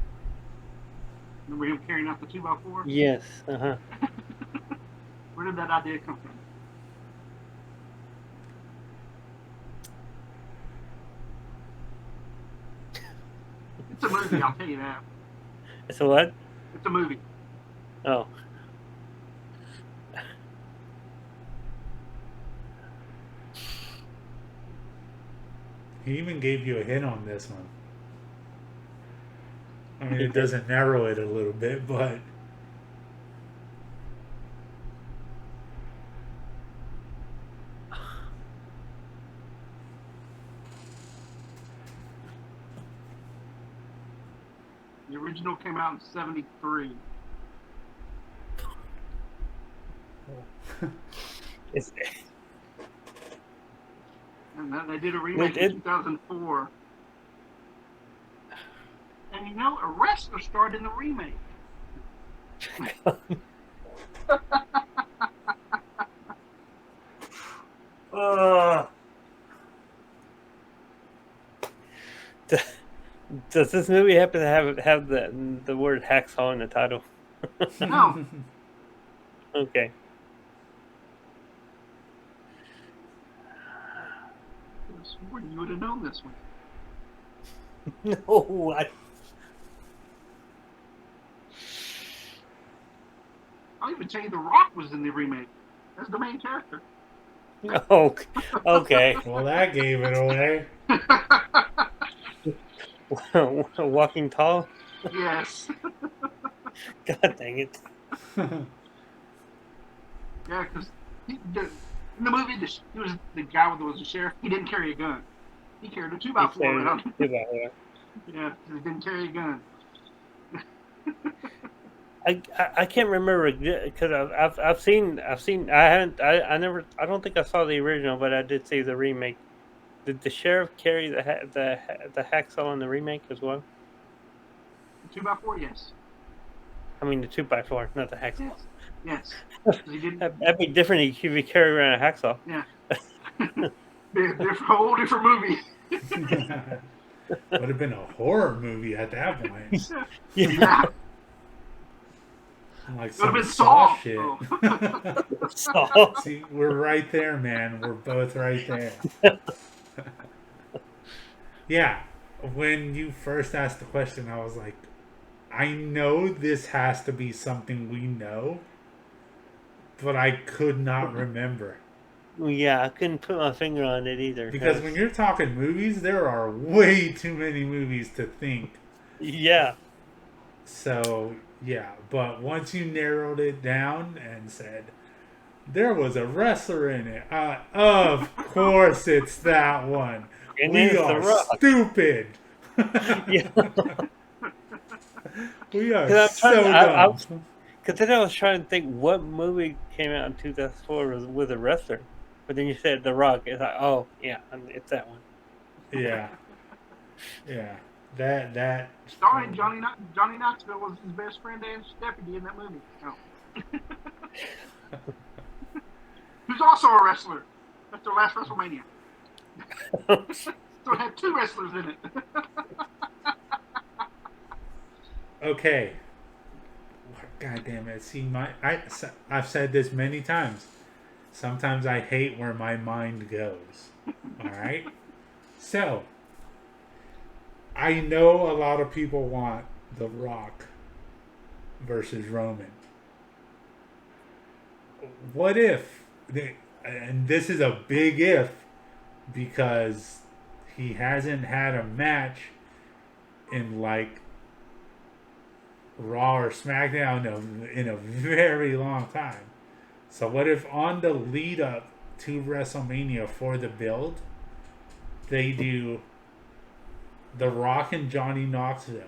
Remember him carrying out the 2x4? Yes. Uh-huh. Where did that idea come from? It's a movie, I'll tell you that. It's a what? It's a movie. Oh. He even gave you a hint on this one. I mean, it doesn't narrow it a little bit, but The original came out in '73. It's, And then they did a remake in 2004. And you know, a wrestler starred in the remake. Does this movie happen to have the word hacksaw in the title? No. Okay. Where you would have known this one. No, I'll even tell you The Rock was in the remake. That's the main character. Oh, okay. Well, that gave it away. Walking Tall? Yes. God dang it. Yeah, because in the movie, he was the guy who was the sheriff. He didn't carry a gun. He carried a 2x4 around. Yeah, he didn't carry a gun. I can't remember because I've seen I don't think I saw the original, but I did see the remake. Did the sheriff carry the hacksaw in the remake as well? The 2x4, yes. I mean the 2x4, not the hacksaw. Yes. He didn't. That'd be different if you carry around a hacksaw. Yeah. Whole different movie. Would have been a horror movie at that point. Yeah. Like Would have been Saw Saw. shit. Oh. Saw. See, we're right there, man. We're both right there. Yeah. When you first asked the question, I was like, I know this has to be something we know, but I could not remember. Yeah, I couldn't put my finger on it either. Because when you're talking movies, there are way too many movies to think. Yeah. So, yeah. But once you narrowed it down and said, there was a wrestler in it, of course it's that one. And We it's The are Rock. stupid. Yeah. We are I'm so trying- I- dumb. Because then I was trying to think what movie came out in 2004 with a wrestler. But then you said The Rock. It's like, oh, yeah, it's that one. Yeah. Yeah. That. Starring Johnny Knoxville was his best friend and deputy in that movie. No. Who's also a wrestler. That's their last WrestleMania. So it had 2 wrestlers in it. Okay. God damn it. See, I've said this many times. Sometimes I hate where my mind goes. Alright? So, I know a lot of people want The Rock versus Roman. What if, and this is a big if, because he hasn't had a match in like Raw or SmackDown in a very long time. So what if on the lead up to WrestleMania for the build, they do The Rock and Johnny Knoxville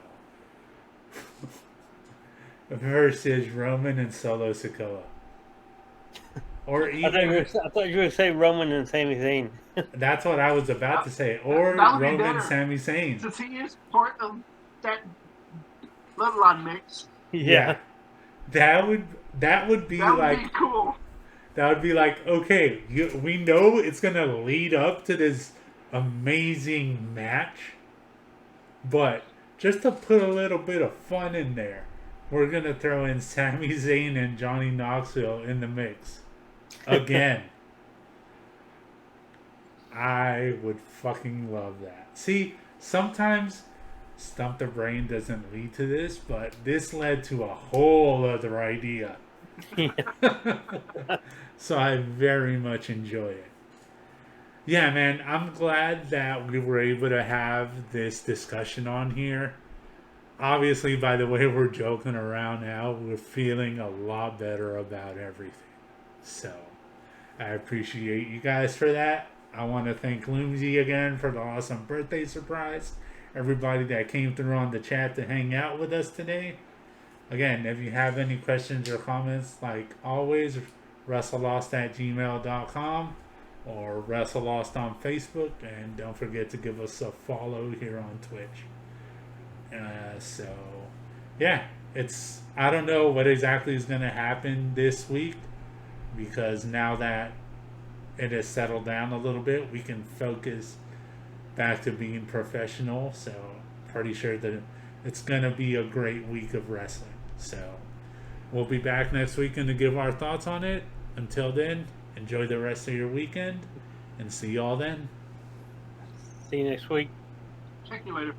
versus Roman and Solo Sikoa? Or I thought you were going to say Roman and Sami Zayn. that's what I was about to say. Or That would be Roman better. Sami Zayn. Since he is part of that bloodline mix, Yeah. That would be that would like be cool. that would be like, okay, we know it's gonna lead up to this amazing match, but just to put a little bit of fun in there, we're gonna throw in Sami Zayn and Johnny Knoxville in the mix again. I would fucking love that. See, sometimes Stump the Brain doesn't lead to this, but this led to a whole other idea. So I very much enjoy it. Yeah, man, I'm glad that we were able to have this discussion on here. Obviously, by the way we're joking around now, we're feeling a lot better about everything. So, I appreciate you guys for that. I want to thank Loomsy again for the awesome birthday surprise. Everybody that came through on the chat to hang out with us today. Again, if you have any questions or comments, like always, WrestleLost@gmail.com or WrestleLost on Facebook. And don't forget to give us a follow here on Twitch. So, yeah, I don't know what exactly is going to happen this week, because now that it has settled down a little bit, we can focus back to being professional. So pretty sure that it's gonna be a great week of wrestling. So we'll be back next weekend to give our thoughts on it. Until then, enjoy the rest of your weekend and see y'all then. See you next week. Check you later.